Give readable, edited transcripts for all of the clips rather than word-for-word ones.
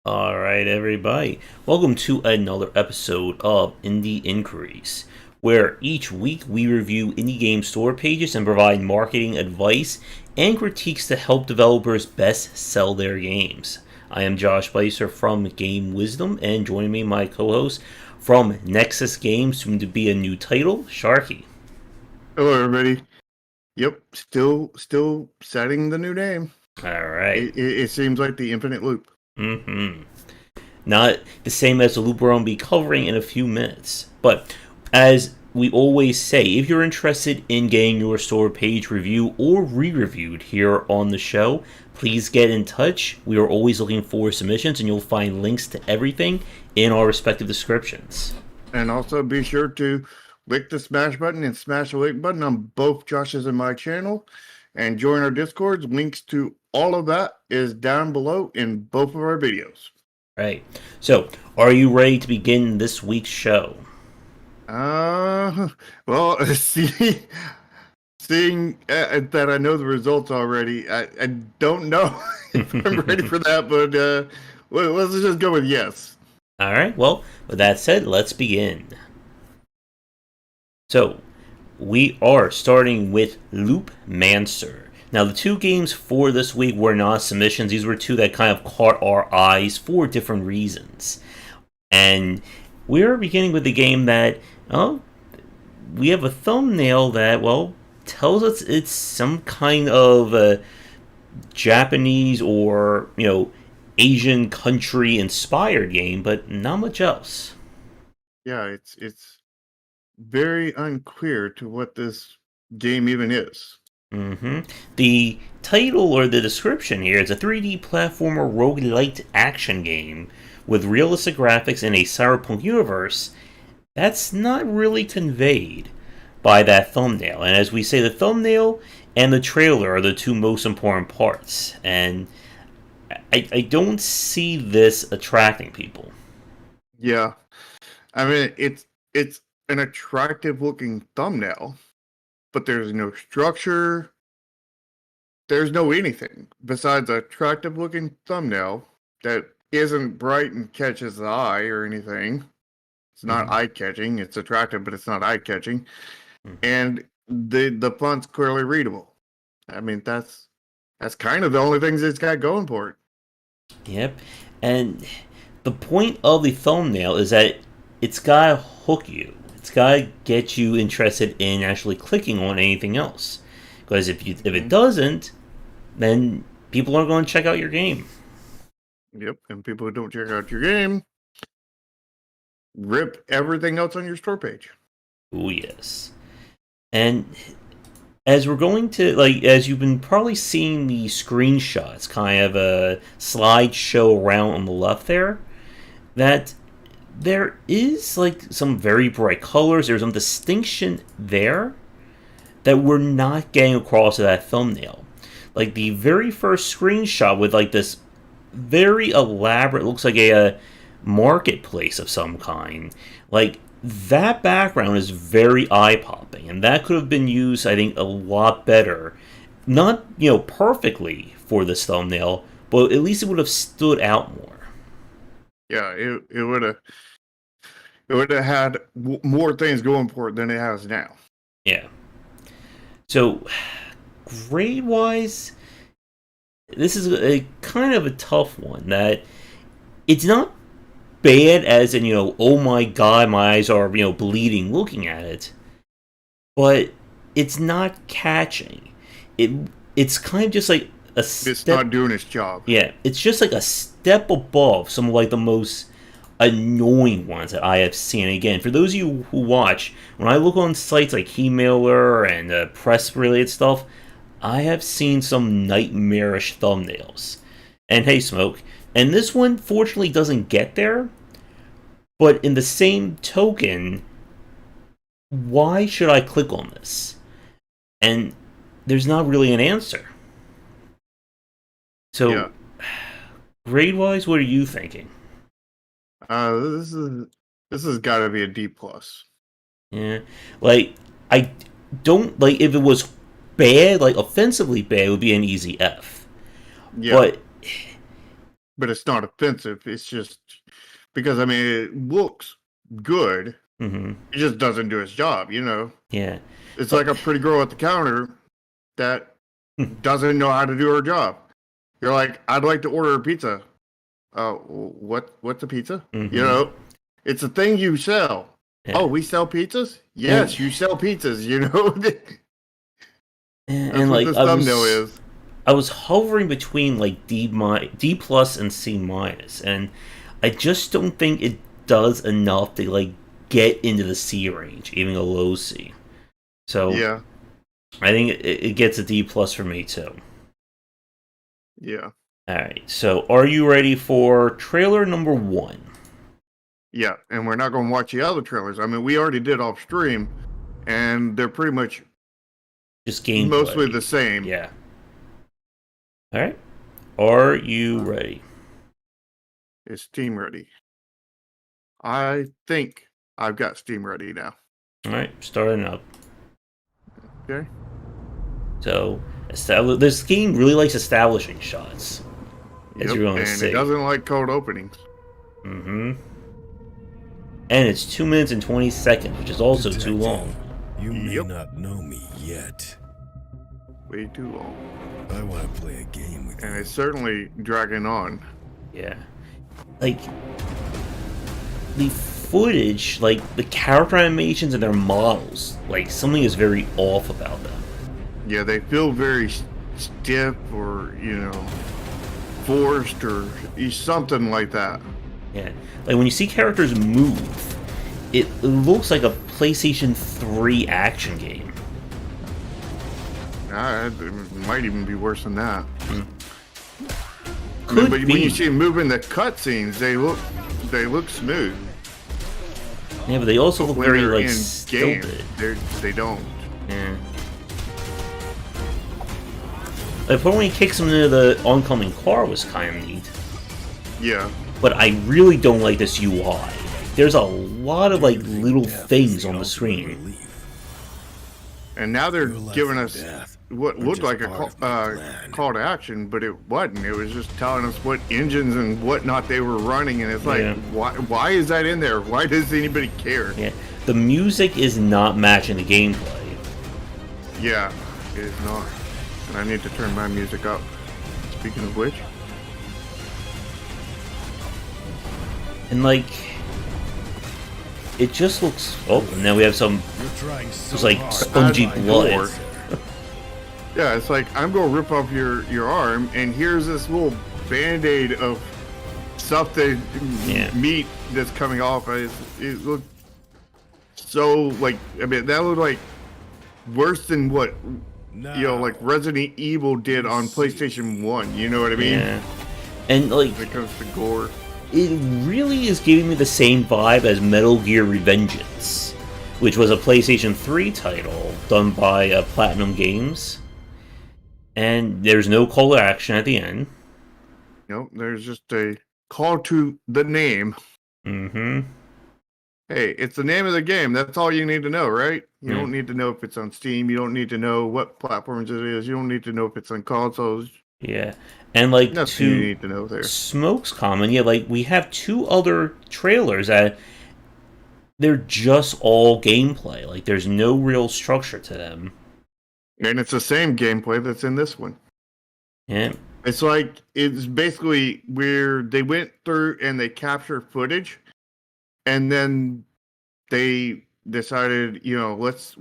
Alright, everybody. Welcome to another episode of Indie Inquiries, where each week we review indie game store pages and provide marketing advice and critiques to help developers best sell their games. I am Josh Spicer from Game Wisdom, and joining me, my co host from Nexus Games, soon to be a new title, Sharky. Hello, everybody. Yep, still setting the new name. Alright. It seems like the infinite loop. Not the same as the loop we're going to be covering in a few minutes. But as we always say, if you're interested in getting your store page review or re-reviewed here on the show, please get in touch. We are always looking for submissions, and you'll find links to everything in our respective descriptions. And also be sure to click the smash button and smash the like button on both Josh's and my channel. And join our Discords. Links to all of that is down below in both of our videos. Right. So, are you ready to begin this week's show? Well, seeing that I know the results already, I don't know if I'm ready for that, but let's just go with yes. Alright, well, with that said, let's begin. So, we are starting with Loopmancer. Now, the two games for this week were not submissions. These were two that kind of caught our eyes for different reasons. And we're beginning with the game that, we have a thumbnail that, tells us it's some kind of Japanese or, Asian country inspired game, but not much else. Yeah, it's very unclear to what this game even is. The title or the description here is a 3D platformer roguelite action game with realistic graphics in a cyberpunk universe. That's not really conveyed by that thumbnail. And as we say, the thumbnail and the trailer are the two most important parts. And I don't see this attracting people. Yeah, I mean it's an attractive looking thumbnail, but there's no structure. There's no anything besides an attractive looking thumbnail that isn't bright and catches the eye or anything. It's not eye catching. It's attractive, but it's not eye catching. And the font's clearly readable. I mean that's kind of the only things it's got going for it. Yep. And the point of the thumbnail is that it's gotta hook you. It's gotta get you interested in actually clicking on anything else. Because if it doesn't, then people aren't going to check out your game. Yep, and people who don't check out your game rip everything else on your store page. Oh yes. And as we're going to, as you've been probably seeing the screenshots, kind of a slideshow around on the left there, that there is some very bright colors. There's some distinction there that we're not getting across to that thumbnail. Like the very first screenshot with this very elaborate, looks like a marketplace of some kind. Like that background is very eye-popping, and that could have been used, I think, a lot better. Not, perfectly for this thumbnail, but at least it would have stood out more. Yeah, it would have had more things going for it than it has now. Yeah. So, grade-wise, this is a kind of a tough one. That it's not bad as in, oh my god, my eyes are, bleeding looking at it. But it's not catching. It's kind of just like a step... It's not doing its job. Yeah, it's just like a step above some of the most annoying ones that I have seen. Again, for those of you who watch, when I look on sites like Keymailer and press-related stuff, I have seen some nightmarish thumbnails. And hey, Smoke, and this one fortunately doesn't get there, but in the same token, why should I click on this? And there's not really an answer. So, yeah. Grade-wise, what are you thinking? This has got to be a D+. Yeah, I don't if it was bad, offensively bad, it would be an easy F. Yeah. But but it's not offensive. It's just because I mean it looks good. Mm-hmm. It just doesn't do its job. Yeah. It's But like a pretty girl at the counter that doesn't know how to do her job. You're like, I'd like to order a pizza. What's a pizza? mm-hmm. It's a thing you sell. Oh, Yeah. we sell pizzas? And Yes, you sell pizzas, That's and what like this thumbnail is. I was hovering between like D plus and C minus, and I just don't think it does enough to like get into the C range, even a low C. So Yeah, I think it gets a D plus for me too. yeah, All right. So are you ready for trailer number 1? yeah. And we're not going to watch the other trailers. I mean, we already did off stream, and they're pretty much Just mostly gameplay. the same. Yeah. All right. Are you ready? Is Steam ready? I think I've got Steam ready now. All right. Starting up. Okay. So this game really likes establishing shots, as Yep. you're going to And it see. doesn't like cold openings. Mm-hmm. And it's 2 minutes and 20 seconds, which is also too long. You may Yep. not know me yet. Way too long. I want to play a game with And you. it's certainly dragging on. Yeah. Like, the footage, like, the character animations and their models, like, something is very off about them. Yeah, they feel very stiff or, forced or something like that. Yeah. Like, when you see characters move, it looks like a PlayStation 3 action game. It might even be worse than that. Could but be. when you see them moving the cutscenes, they look smooth. Yeah, but they also look When very, they're like, in stilted. game, they don't. Yeah. Like, when he kicks him into the oncoming car was kind of neat. Yeah. But I really don't like this UI. There's a lot of, like, little things on the screen. And now they're giving us what We're looked just like a part of the plan. call to action, but it wasn't. It was just telling us what engines and whatnot they were running, and it's like, Yeah. why is that in there? Why does anybody care? Yeah. The music is not matching the gameplay. Yeah, it is not. And I need to turn my music up. Speaking of which, And, like, it just looks... Oh, and now we have some... You're trying so It's like hard. spongy As my blood. door. Yeah, it's like I'm gonna rip off your arm, and here's this little band-aid of stuff that meat that's coming off. It looked so like I mean that looked like worse than what like Resident Evil did on PlayStation 1. You know what I mean? Yeah. And, like, When it comes to gore. it really is giving me the same vibe as Metal Gear Revengeance, which was a PlayStation 3 title done by Platinum Games. And there's no call to action at the end. Nope, there's just a call to the name. Mm-hmm. Hey, it's the name of the game. That's all you need to know, right? You don't need to know if it's on Steam. You don't need to know what platforms it is. You don't need to know if it's on consoles. Yeah. And, like, Nothing you need to know there. Smoke's comment, yeah, like, we have 2 other trailers that they're just all gameplay. Like, there's no real structure to them. And it's the same gameplay that's in this one. Yeah. It's like, it's basically where they went through and they captured footage, and then they decided, let's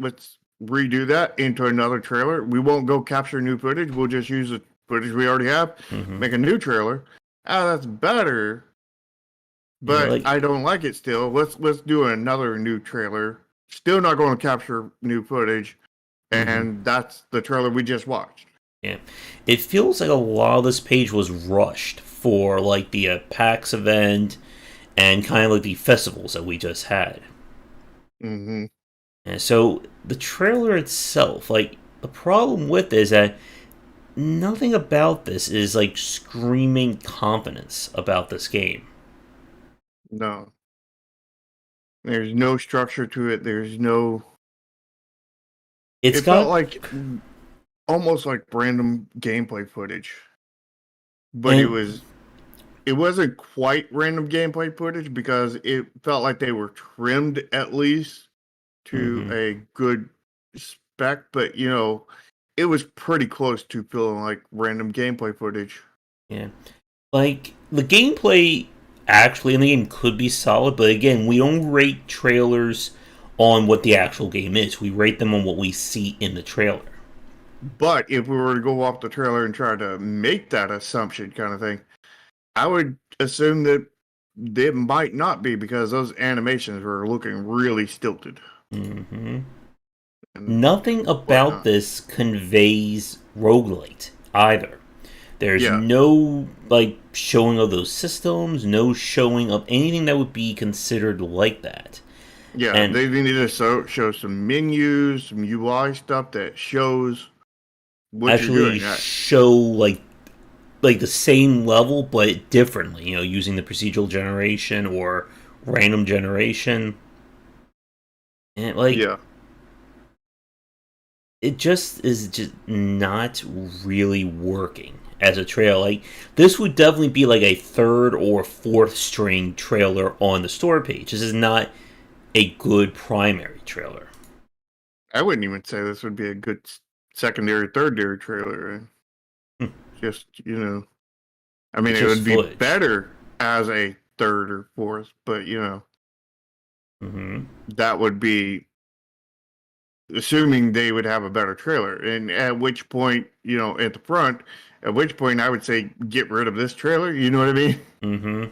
redo that into another trailer. We won't go capture new footage. We'll just use the footage we already have, make a new trailer. That's better, but like, I don't like it still. Let's do another new trailer. Still not going to capture new footage, and that's the trailer we just watched. Yeah. It feels like a lot of this page was rushed for, like, the PAX event and kind of like the festivals that we just had. Mm-hmm. And so the trailer itself, like, the problem with it is that nothing about this is, like, screaming confidence about this game. No. There's no structure to it. There's no... It felt like almost like random gameplay footage. But it was it wasn't quite random gameplay footage because it felt like they were trimmed at least to Mm-hmm. a good spec, but it was pretty close to feeling like random gameplay footage. Yeah. Like, the gameplay actually in the game could be solid, but again, we don't rate trailers on what the actual game is. We rate them on what we see in the trailer. But if we were to go off the trailer and try to make that assumption kind of thing, I would assume that it might not be because those animations were looking really stilted Mm-hmm. and Nothing about whatnot. this conveys roguelite either. There's Yeah, no like showing of those systems, no showing of anything that would be considered like that. yeah, And they need to show some menus, some UI stuff that shows what you're actually doing. show like the same level but differently, using the procedural generation or random generation. And like Yeah, it just is just not really working as a trailer. Like this would definitely be like a third or fourth string trailer on the store page. This is not a good primary trailer. I wouldn't even say this would be a good secondary, thirdary trailer. Hmm. Just I mean, It's it just would be footage. better as a third or fourth, but Hmm. that would be assuming they would have a better trailer. And at which point, at the front, at which point I would say get rid of this trailer. You know what I mean? Hmm.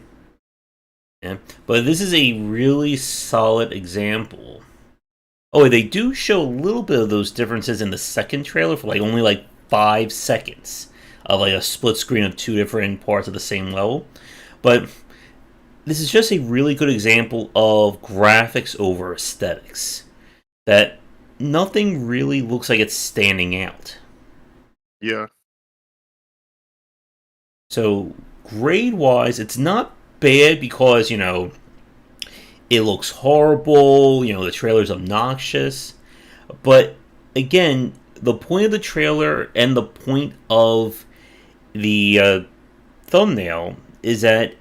Yeah, but this is a really solid example. Oh, they do show a little bit of those differences in the second trailer for like only like 5 seconds of like a split screen of two different parts of the same level. But this is just a really good example of graphics over aesthetics. That nothing really looks like it's standing out. Yeah, So grade wise, it's not bad because it looks horrible. The trailer's obnoxious. But again, the point of the trailer and the point of the thumbnail is that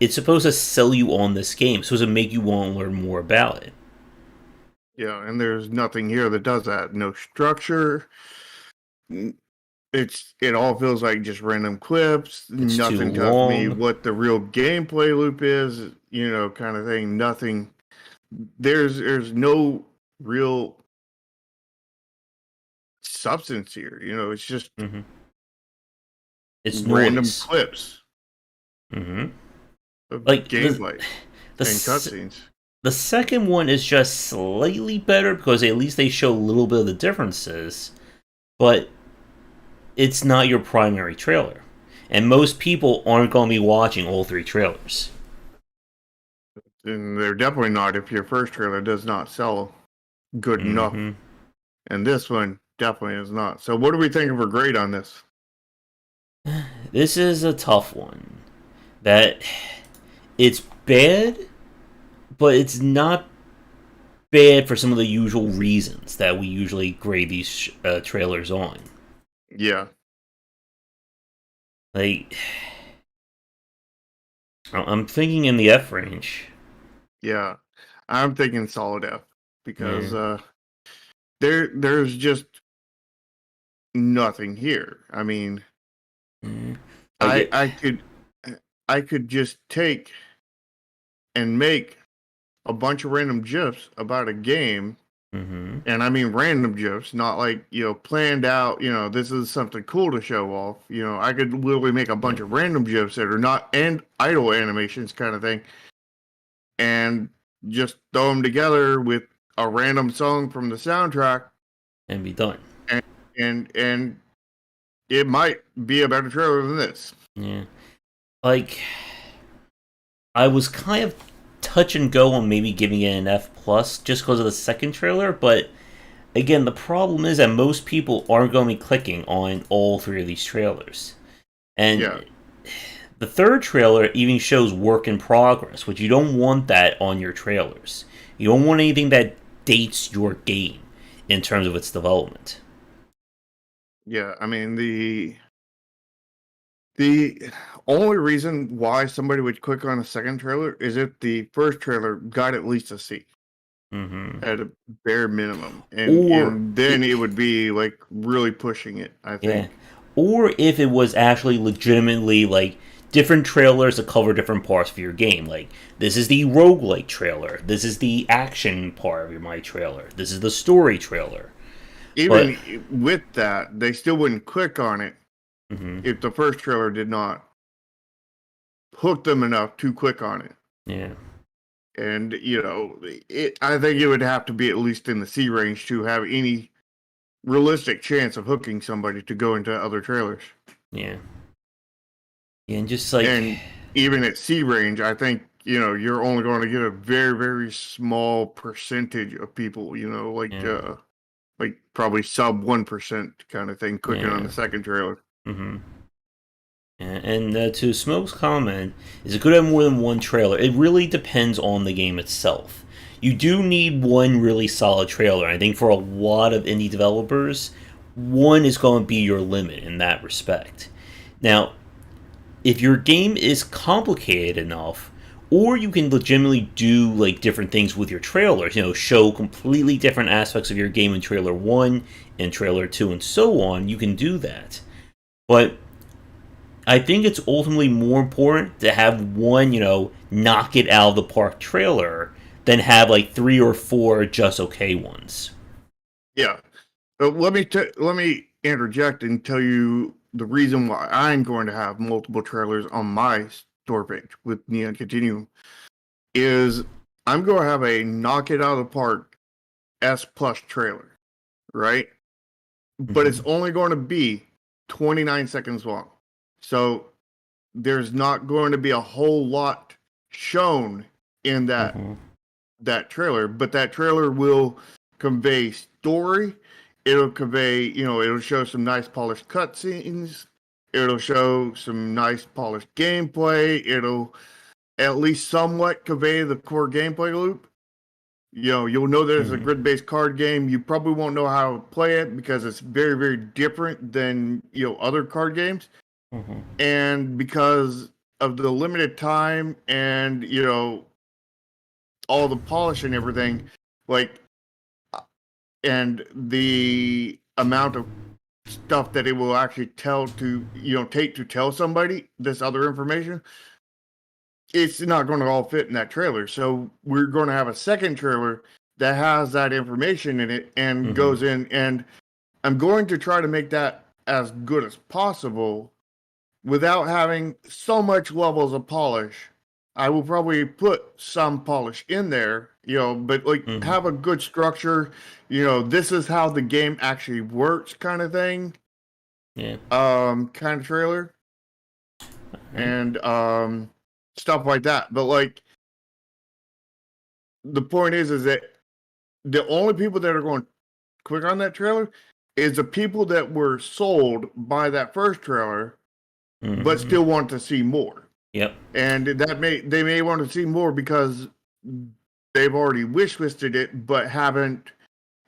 it's supposed to sell you on this game, supposed to make you want to learn more about it. yeah. And there's nothing here that does that. No structure. It all feels like just random clips. It's too Nothing tells me long. what the real gameplay loop is. Kind of thing. Nothing. There's no real substance here. It's just Hmm. It's random noise. clips Hmm. of Like gameplay the and cutscenes. the second one is just slightly better because at least they show a little bit of the differences, but it's not your primary trailer. And most people aren't going to be watching all three trailers. And they're definitely not if your first trailer does not sell good enough. Hmm. And this one definitely is not. So what do we think of a grade on this? This is a tough one. That it's bad, but it's not bad for some of the usual reasons that we usually grade these trailers on. Yeah. Like, I'm thinking in the F range. Yeah. I'm thinking solid F because Yeah. there's just nothing here. I mean, Mm. Like I it. I could I could just take and make a bunch of random gifs about a game. Hmm. And I mean random gifs, not like, planned out, this is something cool to show off. I could literally make a Yeah. bunch of random gifs that are not and idle animations kind of thing and just throw them together with a random song from the soundtrack And be done. and and it might be a better trailer than this. Yeah. Like, I was kind of touch and go on maybe giving it an F plus just because of the second trailer, but again, the problem is that most people aren't going to be clicking on all three of these trailers. Yeah. And the third trailer even shows work in progress, which you don't want that on your trailers. You don't want anything that dates your game in terms of its development. Yeah, I mean The only reason why somebody would click on a second trailer is if the first trailer got at least a C Mm-hmm. at a bare minimum, Or and then it would be like really pushing it, I yeah, think. or if it was actually legitimately like different trailers that cover different parts of your game. Like this is the roguelike trailer, this is the action part of your my trailer, this is the story trailer. But Even with that, they still wouldn't click on it mhm, if the first trailer did not hook them enough to click on it. yeah, And I think it would have to be at least in the C range to have any realistic chance of hooking somebody to go into other trailers. yeah, yeah, and just like And even at C range, I think you're only going to get a very very small percentage of people. yeah, Like probably sub 1% kind of thing clicking on yeah, the second trailer. mm-hmm. And to Smoke's comment, is it good to have more than one trailer? It really depends on the game itself. You do need one really solid trailer. I think for a lot of indie developers, one is going to be your limit in that respect. Now, if your game is complicated enough, or you can legitimately do like different things with your trailers, show completely different aspects of your game in trailer 1 and trailer 2 and so on, you can do that. But I think it's ultimately more important to have one, knock it out of the park trailer than have like 3 or 4 just okay ones. Yeah. Let me interject and tell you the reason why I'm going to have multiple trailers on my store page with Neon Continuum is I'm going to have a knock it out of the park S plus trailer, right? But it's Mm-hmm. only going to be 29 seconds long. So there's not going to be a whole lot shown in Mm-hmm. that trailer, but that trailer will convey story. It'll convey, it'll show some nice polished cutscenes. It'll show some nice polished gameplay. It'll at least somewhat convey the core gameplay loop. You'll know that it's a Mm-hmm. grid-based card game. You probably won't know how to play it because it's very, very different than other card games. Mm-hmm. And because of the limited time and all the polish and everything, like, and the amount of stuff that it will actually take to tell somebody this other information, it's not going to all fit in that trailer. So we're going to have a second trailer that has that information in it and Mm-hmm. goes in, and I'm going to try to make that as good as possible without having so much levels of polish. I will probably put some polish in there, but like Mm-hmm. have a good structure, this is how the game actually works kind of thing. Yeah. Kind of trailer Right. and stuff like that. But like the point is that the only people that are going to click on that trailer is the people that were sold by that first trailer but Mm-hmm. still want to see more. Yep. And they may want to see more because they've already wishlisted it but haven't,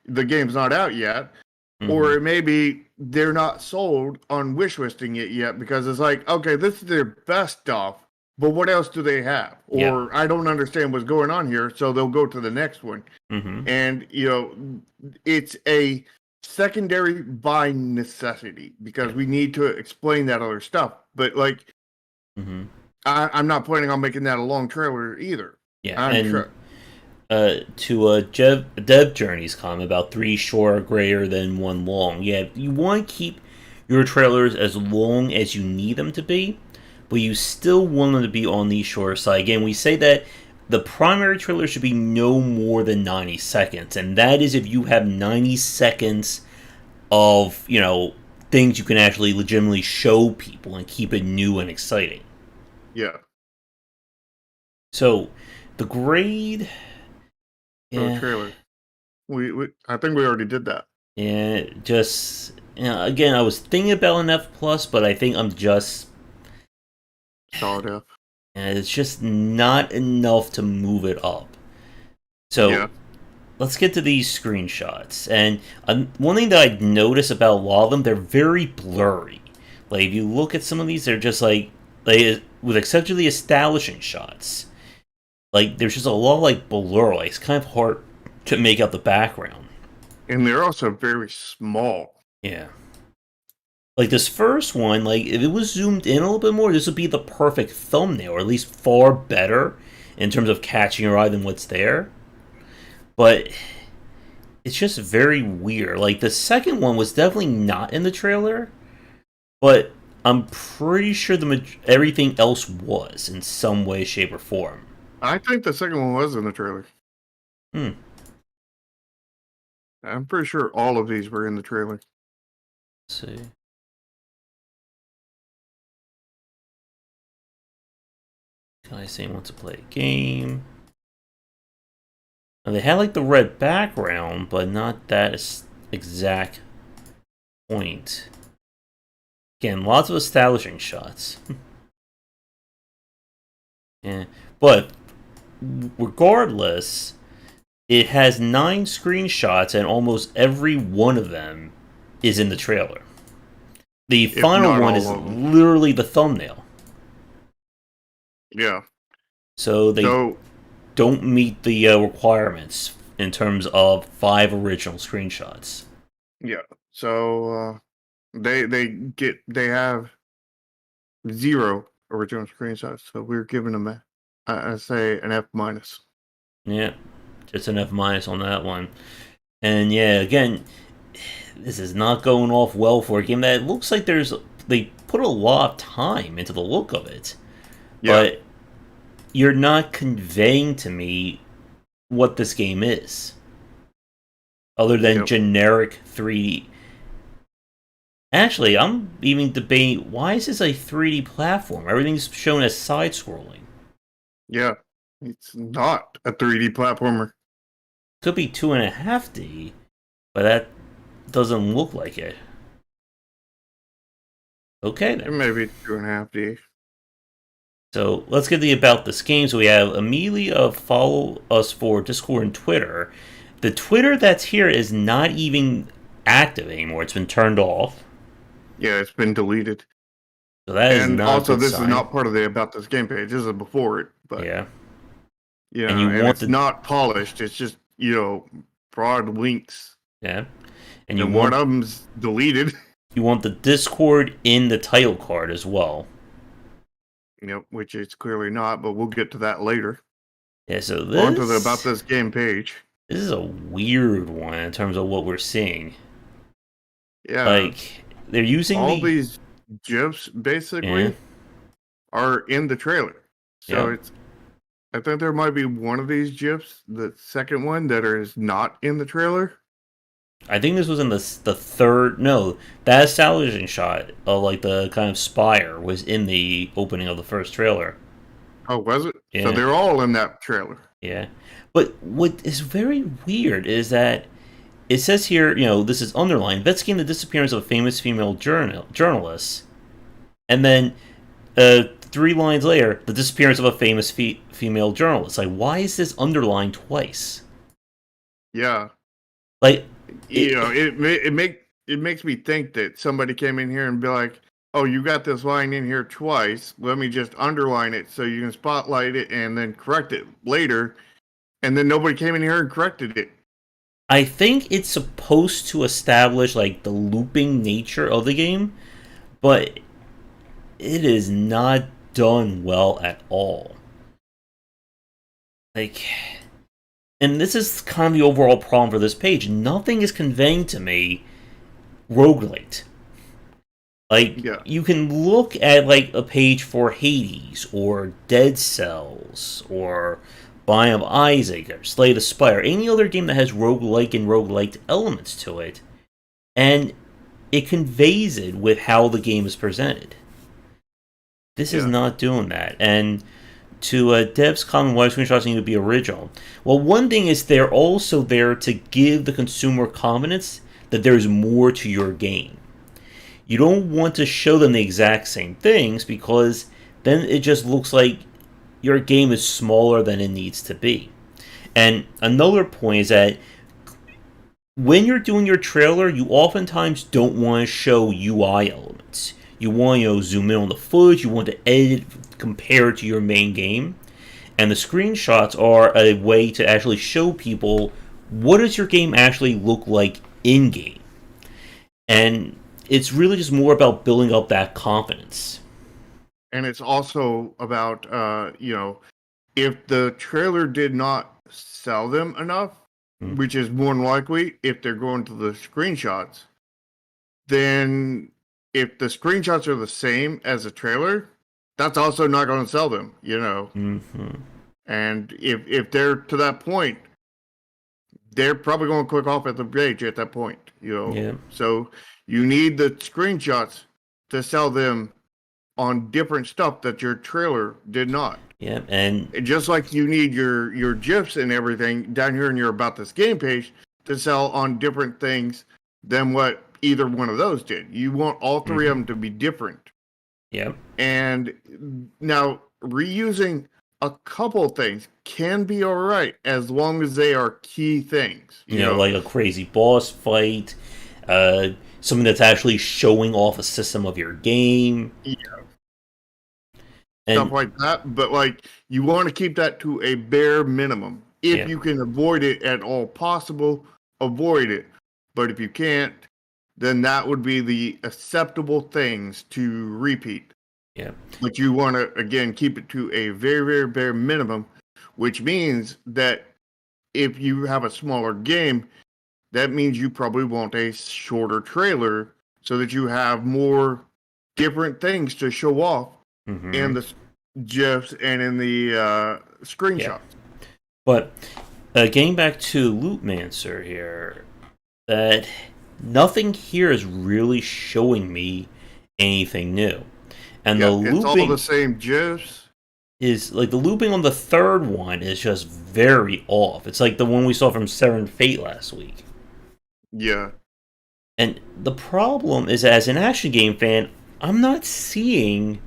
the game's not out yet. Mm-hmm. Or maybe they're not sold on wishlisting it yet because it's like, okay, this is their best stuff, but what else do they have? Yep. Or I don't understand what's going on here, so they'll go to the next one. Mm-hmm. And it's a secondary by necessity because Yep. we need to explain that other stuff. But like, Mm-hmm. I'm not planning on making that a long trailer either. Yeah. I'm And sure. to a Dev Journey's comment about 3 short are greater than 1 long. Yeah, you want to keep your trailers as long as you need them to be, but you still want them to be on the shorter side. Again, we say that the primary trailer should be no more than 90 seconds, and that is if you have 90 seconds of, things you can actually legitimately show people and keep it new and exciting. Yeah. So, the grade, So yeah. trailer. We I think we already did that. Yeah, just again, I was thinking about an F plus, but I think I'm just Solid F. it's just not enough to move it up. So Yeah. let's get to these screenshots. And one thing that I notice about a lot of them, they're very blurry. Like if you look at some of these, they're just like with exception of the establishing shots, like there's just a lot of like blur. Like it's kind of hard to make out the background. And they're also very small. Yeah. Like this first one, like if it was zoomed in a little bit more, this would be the perfect thumbnail, or at least far better in terms of catching your eye than what's there. But it's just very weird. Like the second one was definitely not in the trailer, but I'm pretty sure everything else was in some way, shape, or form. I think the second one was in the trailer. Hmm. I'm pretty sure all of these were in the trailer. Let's see. Guy saying wants to play a game. Now, they had like the red background, but not that exact point. Again, lots of establishing shots. Yeah, but regardless, it has 9 screenshots, and almost every one of them is in the trailer. The final one is literally the thumbnail. Yeah. So they don't meet the requirements in terms of 5 original screenshots. Yeah. So they have 0 original screenshots. So we're giving them I say an F minus. Yeah, just an F minus on that one. And yeah, again, this is not going off well for a game that looks like they put a lot of time into the look of it. Yeah. But you're not conveying to me what this game is. Other than generic 3D. Actually, I'm even debating, why is this a 3D platform? Everything's shown as side-scrolling. Yeah, it's not a 3D platformer. Could be 2.5D, but that doesn't look like it. Okay, then. It may be 2.5D. So, let's get about this game. So we have Amelia follow us for Discord and Twitter. The Twitter that's here is not even active anymore. It's been turned off. Yeah, it's been deleted. So that is not also, this sign. is not part of the About This Game page. This is before it. But yeah. Yeah, and it's not polished. It's just, broad links. Yeah. And one of them's deleted. You want the Discord in the title card as well. Yep, which it's clearly not, but we'll get to that later. Yeah, so this... On to the About This Game page. This is a weird one in terms of what we're seeing. Yeah. Like, they're using all these GIFs, basically, are in the trailer. So I think there might be one of these GIFs, the second one, that is not in the trailer. I think this was in the third... No, that establishing shot of, like, the kind of spire was in the opening of the first trailer. Oh, was it? Yeah. So they're all in that trailer. Yeah. But what is very weird is that it says here, this is underlined, investigating the disappearance of a famous female journalist. And then 3 lines later, the disappearance of a famous female journalist. Like, why is this underlined twice? Yeah. Like... It makes me think that somebody came in here and be like, oh, you got this line in here twice. Let me just underline it so you can spotlight it and then correct it later. And then nobody came in here and corrected it. I think it's supposed to establish, like, the looping nature of the game, but it is not done well at all. Like... And this is kind of the overall problem for this page. Nothing is conveying to me roguelite. Like, you can look at, like, a page for Hades, or Dead Cells, or Bind of Isaac, or Slay the Spire, any other game that has roguelike and roguelite elements to it, and it conveys it with how the game is presented. This is not doing that, and... To Dev's comment, why screenshots need to be original. Well, one thing is they're also there to give the consumer confidence that there's more to your game. You don't want to show them the exact same things because then it just looks like your game is smaller than it needs to be. And another point is that when you're doing your trailer, you oftentimes don't want to show UI elements. You want to zoom in on the footage. You want to edit compared to your main game, and the screenshots are a way to actually show people what does your game actually look like in game, and it's really just more about building up that confidence. And it's also about, if the trailer did not sell them enough, which is more than likely if they're going to the screenshots, then if the screenshots are the same as the trailer, that's also not going to sell them, Mm-hmm. And if they're to that point, they're probably going to click off at the page at that point, Yeah. So you need the screenshots to sell them on different stuff that your trailer did not. Yeah, and Just like you need your GIFs and everything down here in your About This Game page to sell on different things than what either one of those did. You want all three of them to be different. yeah, And now reusing a couple things can be all right as long as they are key things. you know, like a crazy boss fight, something that's actually showing off a system of your game. Yeah. And Stuff like that, but like you want to keep that to a bare minimum. If you can avoid it at all possible, avoid it. But if you can't, then that would be the acceptable things to repeat. yeah, But you want to again keep it to a very, very bare minimum, which means that if you have a smaller game, that means you probably want a shorter trailer so that you have more different things to show off in the GIFs and in the screenshots. Yeah. But getting back to Loopmancer here, that nothing here is really showing me anything new, and the it's all looping the same GIFs. is like the looping on the third one is just very off. It's like the one we saw from Severed Fate last week. Yeah. And the problem is, as an action game fan, I'm not seeing,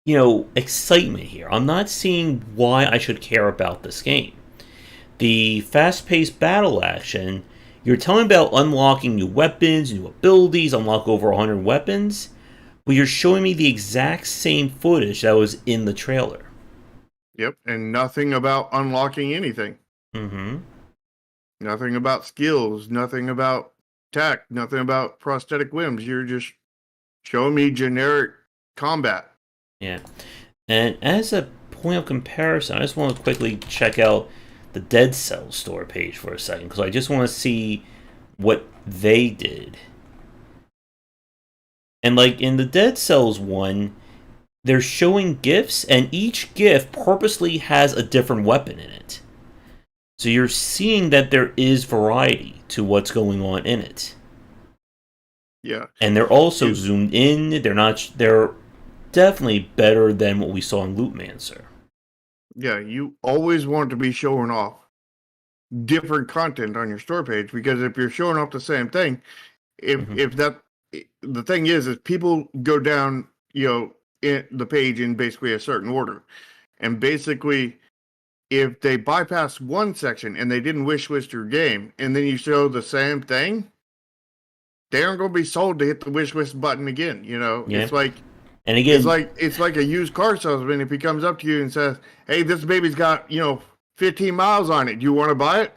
excitement here. I'm not seeing why I should care about this game. The fast-paced battle action, you're telling me about unlocking new weapons, new abilities, unlock over 100 weapons, but you're showing me the exact same footage that was in the trailer. Yep. And nothing about unlocking anything. Mm-hmm. Nothing about skills. Nothing about tech. Nothing about prosthetic limbs. You're just showing me generic combat. Yeah. And as a point of comparison, I just want to quickly check out the Dead Cells store page for a second, because I just want to see what they did. And like in the Dead Cells one, they're showing GIFs, and each GIF purposely has a different weapon in it. So you're seeing that there is variety to what's going on in it. Yeah. And they're also zoomed in. They're definitely better than what we saw in Loopmancer. Yeah, you always want to be showing off different content on your store page, because if you're showing off the same thing, the thing is people go down, in the page in basically a certain order. And basically, if they bypass one section and they didn't wish list your game, and then you show the same thing, they aren't going to be sold to hit the wish list button again. It's like, and again, it's like a used car salesman. If he comes up to you and says, "Hey, this baby's got 15 miles on it. Do you want to buy it?"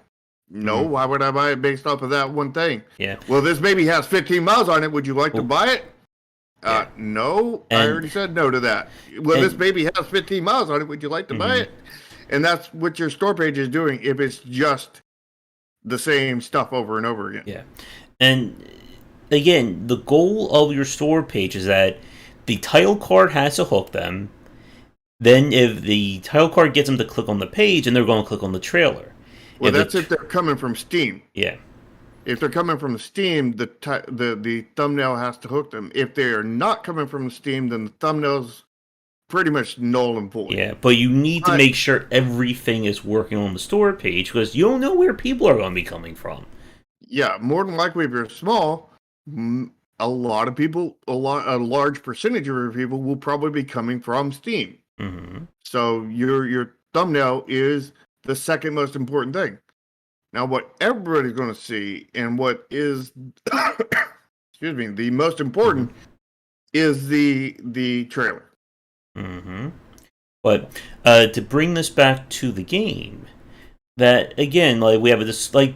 No. Why would I buy it based off of that one thing? Yeah. Well, this baby has 15 miles on it. Would you like to buy it? No. I already said no to that. Well, this baby has 15 miles on it. Would you like to buy it? And that's what your store page is doing if it's just the same stuff over and over again. Yeah. And again, the goal of your store page is that the title card has to hook them. Then if the title card gets them to click on the page, and they're going to click on the trailer. Well, that's if they're coming from Steam. Yeah. If they're coming from Steam, the thumbnail has to hook them. If they are not coming from Steam, then the thumbnail's pretty much null and void. Yeah, but you need to make sure everything is working on the store page, because you don't know where people are going to be coming from. Yeah, more than likely, if you're small, a lot of people, a large percentage of your people will probably be coming from Steam. Mm-hmm. So your thumbnail is the second most important thing. Now, what everybody's going to see, and what is, excuse me, the most important, is the trailer. Mm-hmm. But to bring this back to the game, that again, like we have this, like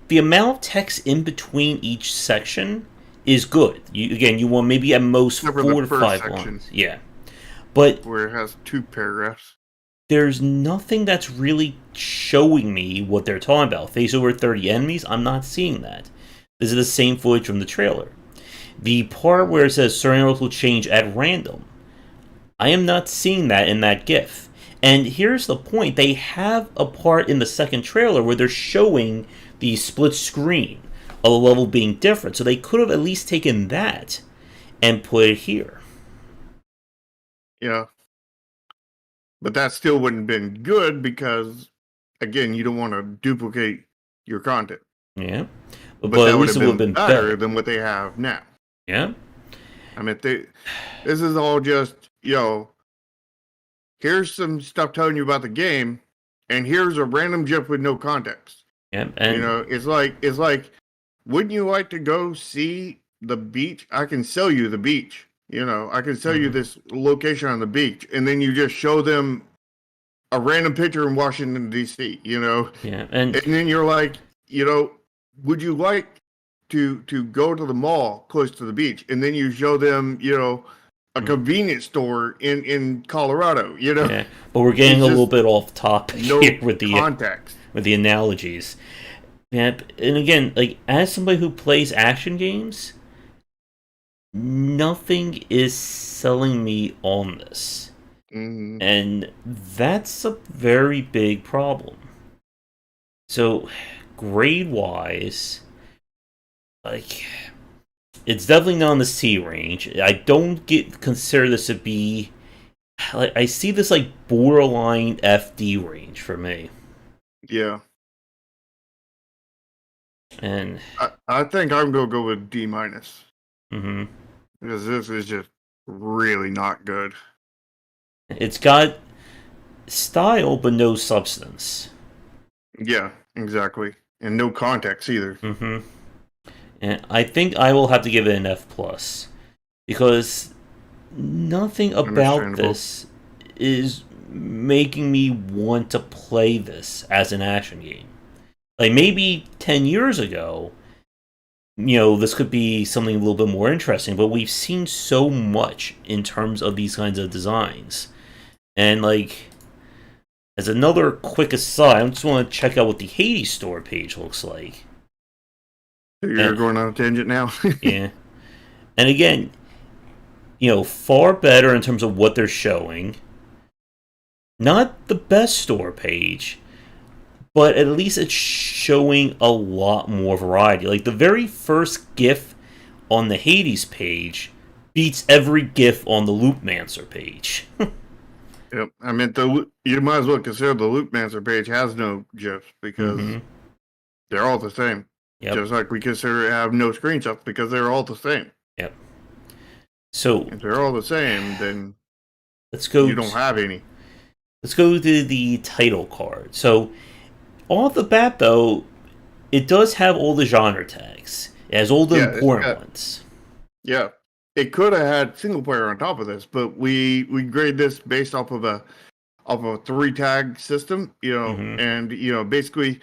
the amount of text in between each section is good. You want maybe at most Except for 4 the to first 5 section. lines. Yeah, but Where it has 2 paragraphs. there's nothing that's really showing me what they're talking about. Face over 30 enemies, I'm not seeing that. This is the same footage from the trailer. The part where it says scenarios will change at random, I am not seeing that in that GIF. And here's the point, they have a part in the second trailer where they're showing the split screen of the level being different, so they could have at least taken that and put it here. Yeah. But that still wouldn't have been good because, again, you don't want to duplicate your content. Yeah. But But that at would least have it would have been been better than what they have now. Yeah. I mean, this is all just, here's some stuff telling you about the game, and here's a random GIF with no context. Yeah. And it's like, wouldn't you like to go see the beach? I can sell you the beach. I can sell you this location on the beach, and then you just show them a random picture in Washington D.C. yeah, and then you're like, would you like to go to the mall close to the beach, and then you show them, a convenience store in Colorado, yeah, but we're getting a little bit off topic no here with the context. with the analogies. Yeah, and again, like as somebody who plays action games, nothing is selling me on this. Mm-hmm. And that's a very big problem. So, grade-wise, like, it's definitely not in the C range. I don't consider this to be... Like, I see this, like, borderline FD range for me. Yeah. And... I think I'm going to go with D-. Mm-hmm. Because this is just really not good. It's got style, but no substance. Yeah, exactly. And no context either. Mm-hmm. And I think I will have to give it an F+. Because nothing about this is making me want to play this as an action game. Like, maybe 10 years ago, this could be something a little bit more interesting, but we've seen so much in terms of these kinds of designs. And, like, as another quick aside, I just want to check out what the Hades store page looks like. You're going on a tangent now? Yeah. And again, far better in terms of what they're showing. Not the best store page, but at least it's showing a lot more variety. Like, the very first GIF on the Hades page beats every GIF on the Loopmancer page. Yep. I mean, you might as well consider the Loopmancer page has no GIFs because they're all the same. Yep. Just like we consider it have no screenshots because they're all the same. Yep. So if they're all the same, then let's go. You don't have any. Let's go to the title card. So off the bat, though, it does have all the genre tags. It has all the important ones. Yeah. It could have had single player on top of this, but we grade this based off of a 3-tag system, and basically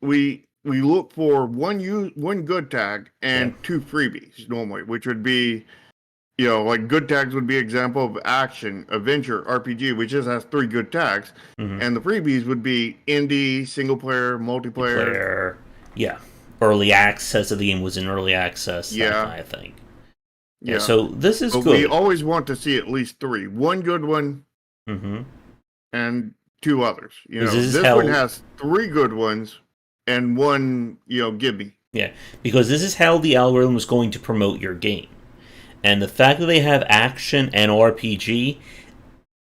we look for one good tag and 2 freebies normally, which would be like good tags would be example of action, adventure, RPG, which just has 3 good tags, and the freebies would be indie, single player, multiplayer. Yeah, early access of the game was in early access. That kind of thing. Yeah, so this is good. We always want to see at least 3. One good one, and 2 others. This one has 3 good ones and 1, gimme. Yeah, because this is how the algorithm is going to promote your game. And the fact that they have action and RPG,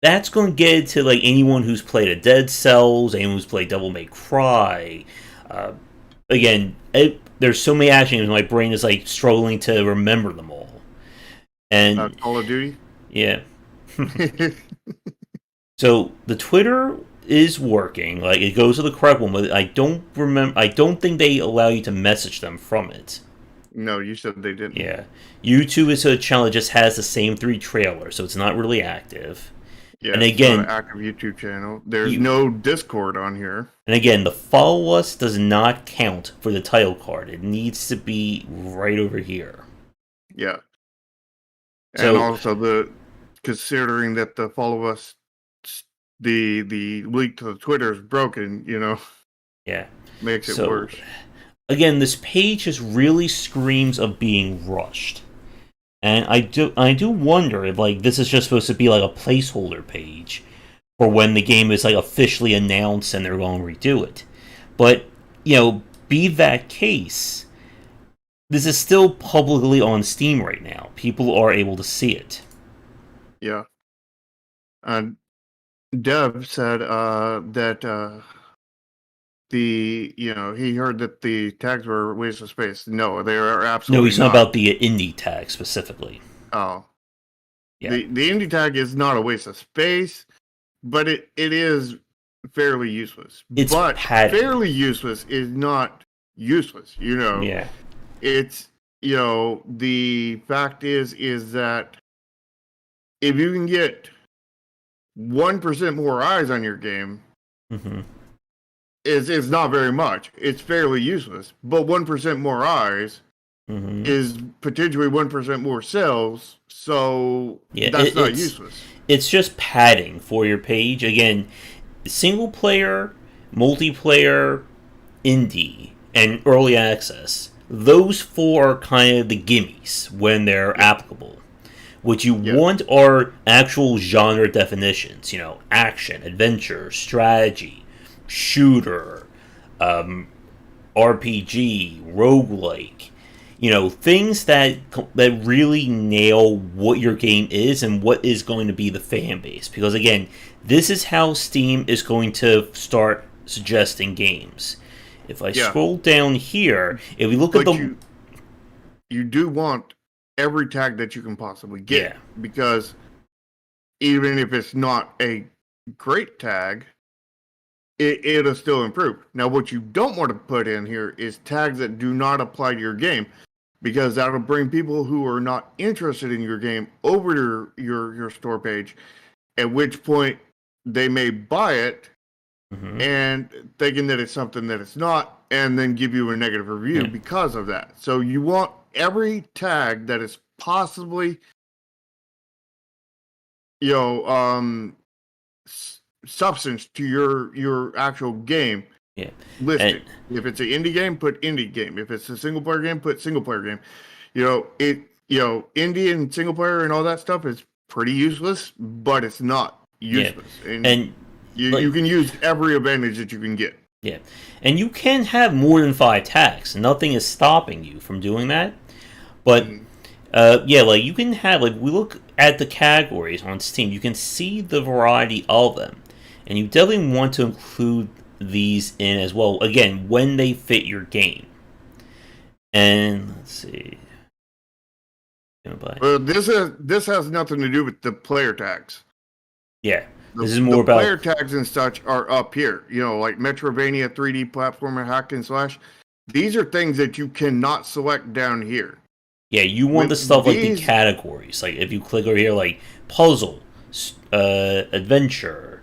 that's going to get it to like anyone who's played a Dead Cells, anyone who's played Devil May Cry. Again, there's so many action games, my brain is like struggling to remember them all. And Call of Duty? Yeah. So the Twitter is working, like it goes to the correct one, but I don't think they allow you to message them from it. No, you said they didn't. Yeah. YouTube is a channel that just has the same 3 trailers, so it's not really active. Yeah, And it's not an again, active YouTube channel. There's you, no Discord on here. and again, the follow us does not count for the title card. It needs to be right over here. Yeah. And So, also considering that the follow us the link to the Twitter is broken, yeah. makes it So, worse. again, this page just really screams of being rushed. And I do wonder if like this is just supposed to be like a placeholder page for when the game is like officially announced and they're going to redo it. But, be that case, this is still publicly on Steam right now. People are able to see it. Yeah. And Dev said that he heard that the tags were a waste of space. No, they are absolutely No, he's not. not about the indie tag specifically. Oh. Yeah. The indie tag is not a waste of space, but it is fairly useless. It's but padding. fairly useless is not useless, Yeah. It's the fact is that if you can get 1% more eyes on your game, Mm-hmm. it's not very much. It's fairly useless. But 1% more eyes Mm-hmm. is potentially 1% more sales, so that's not useless. It's just padding for your page. Again, single player, multiplayer, indie, and early access. Those 4 are kind of the gimmies when they're applicable. What you want are actual genre definitions. Action, adventure, strategy, shooter, RPG, roguelike. Things that really nail what your game is and what is going to be the fan base. Because again, this is how Steam is going to start suggesting games. If I scroll down here, if we look at the... You do want every tag that you can possibly get. Yeah. Because even if it's not a great tag, it'll still improve. Now, what you don't want to put in here is tags that do not apply to your game, because that'll bring people who are not interested in your game over to your store page, at which point they may buy it and thinking that it's something that it's not, and then give you a negative review because of that. So you want every tag that is possibly substance to your actual game listed. If it's an indie game, put indie game. If it's a single player game, put single player game. Indie and single player and all that stuff is pretty useless, but it's not useless. And you can use every advantage that you can get. Yeah, and you can have more than 5 tags. Nothing is stopping you from doing that. But you can have we look at the categories on Steam. You can see the variety of them, and you definitely want to include these in as well. Again, when they fit your game. And let's see. Well, this has nothing to do with the player tags. Yeah. This is more about player tags and such are up here. Like Metrovania 3D platformer hack and slash. These are things that you cannot select down here. Yeah, you want the stuff like the categories. Like if you click over here, like puzzle, adventure,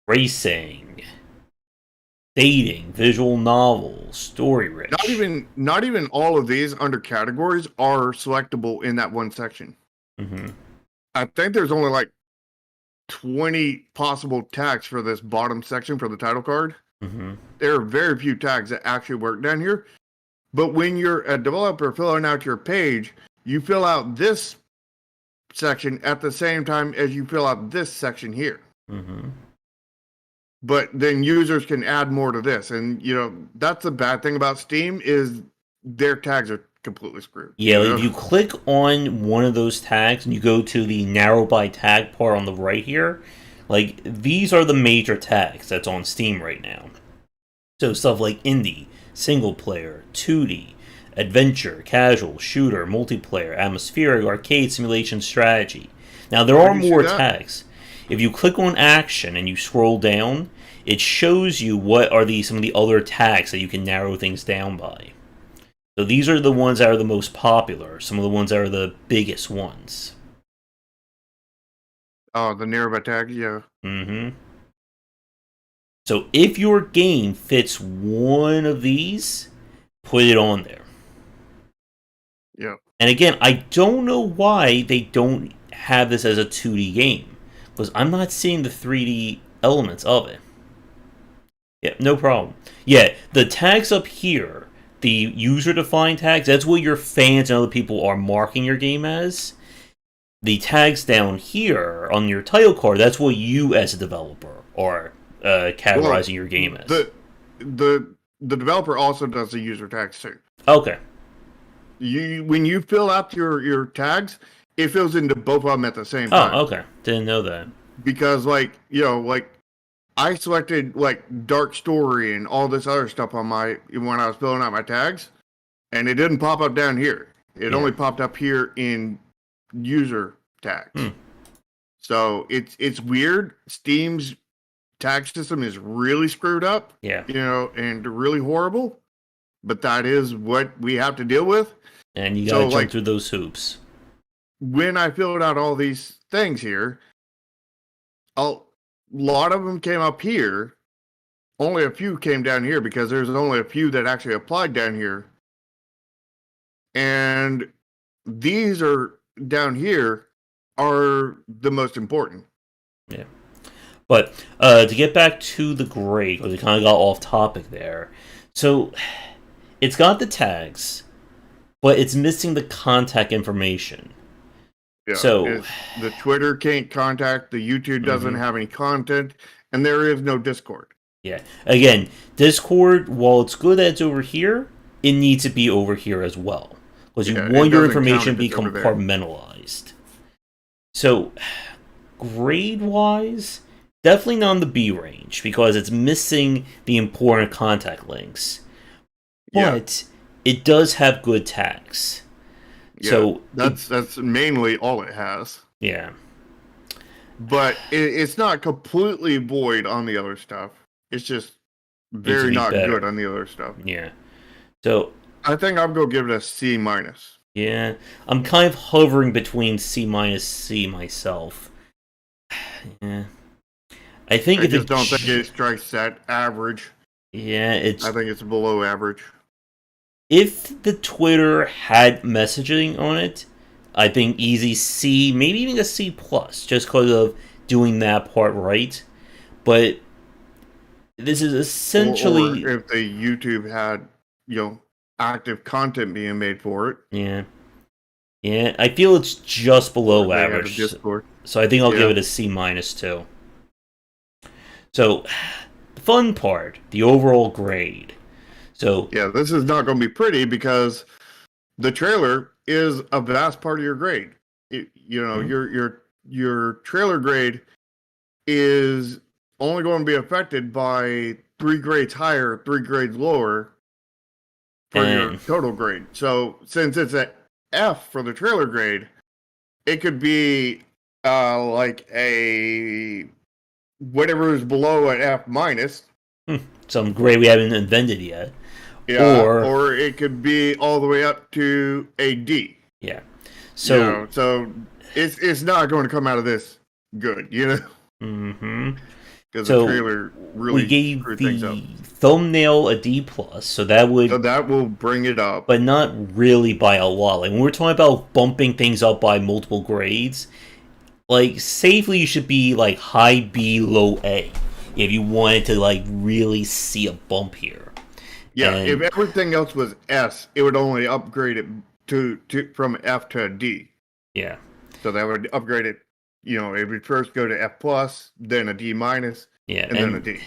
racing, dating, visual novel, story rich. Not even all of these under categories are selectable in that one section. Mm-hmm. I think there's only 20 possible tags for this bottom section for the title card. Mm-hmm. There are very few tags that actually work down here. But when you're a developer filling out your page, you fill out this section at the same time as you fill out this section here. Mm-hmm. But then users can add more to this. And, that's the bad thing about Steam is their tags are completely screwed. Yeah, if you click on one of those tags and you go to the narrow by tag part on the right here, these are the major tags that's on Steam right now. So stuff like indie, single player, 2D, adventure, casual, shooter, multiplayer, atmospheric, arcade, simulation, strategy. Now there are more tags. If you click on action and you scroll down, it shows you what are some of the other tags that you can narrow things down by. So these are the ones that are the most popular. Some of the ones that are the biggest ones. Oh, the nearby tag, yeah. Mm-hmm. So if your game fits one of these, put it on there. Yeah. And again, I don't know why they don't have this as a 2D game. Because I'm not seeing the 3D elements of it. Yeah, no problem. Yeah, the tags up here, the user-defined tags, that's what your fans and other people are marking your game as. The tags down here on your title card, that's what you as a developer are categorizing your game as. The developer also does the user tags too. Okay. When you fill out your tags, it fills into both of them at the same time. Oh, okay. Didn't know that. Because I selected dark story and all this other stuff on when I was filling out my tags, and it didn't pop up down here. It only popped up here in user tags. So it's weird. Steam's tag system is really screwed up. Yeah. And really horrible. But that is what we have to deal with. And you gotta jump through those hoops. When I filled out all these things here, a lot of them came up here. Only a few came down here because there's only a few that actually applied down here. And these are down here are the most important. Yeah. But to get back to the grade, because we kind of got off topic there. So it's got the tags, but it's missing the contact information. Yeah, so the Twitter can't contact, the YouTube doesn't have any content, and there is no Discord. Yeah. Again, Discord, while it's good that it's over here, it needs to be over here as well. Because you want your information to be compartmentalized. So, grade-wise, definitely not in the B range, because it's missing the important contact links. But it does have good tags. Yeah, so that's mainly all it has. Yeah. But it's not completely void on the other stuff. It's just very not good on the other stuff. Yeah. So I think I'm going to give it a C-. Yeah. I'm kind of hovering between C- C myself. Yeah. I think I just don't think it strikes that average. Yeah, I think it's below average. If the Twitter had messaging on it, I think easy C, maybe even a C+, just because of doing that part right. But this is essentially... Or if the YouTube had, active content being made for it. Yeah. Yeah, I feel it's just below average. So I think I'll give it a C- too. So, the fun part, the overall grade. So yeah, this is not going to be pretty because the trailer is a vast part of your grade. Your trailer grade is only going to be affected by 3 grades higher, 3 grades lower for your total grade. So since it's an F for the trailer grade, it could be like a whatever is below an F-. Some grade we haven't invented yet. Yeah, or it could be all the way up to a D. Yeah. So so it's not going to come out of this good, Mm-hmm. Because the trailer really we gave the thumbnail a D+, so that will bring it up, but not really by a lot. Like when we're talking about bumping things up by multiple grades, like safely you should be like high B, low A, if you wanted to like really see a bump here. Yeah, if everything else was S, it would only upgrade it to from F to a D. Yeah. So that would upgrade it. It would first go to F+, then a D-, and then a D.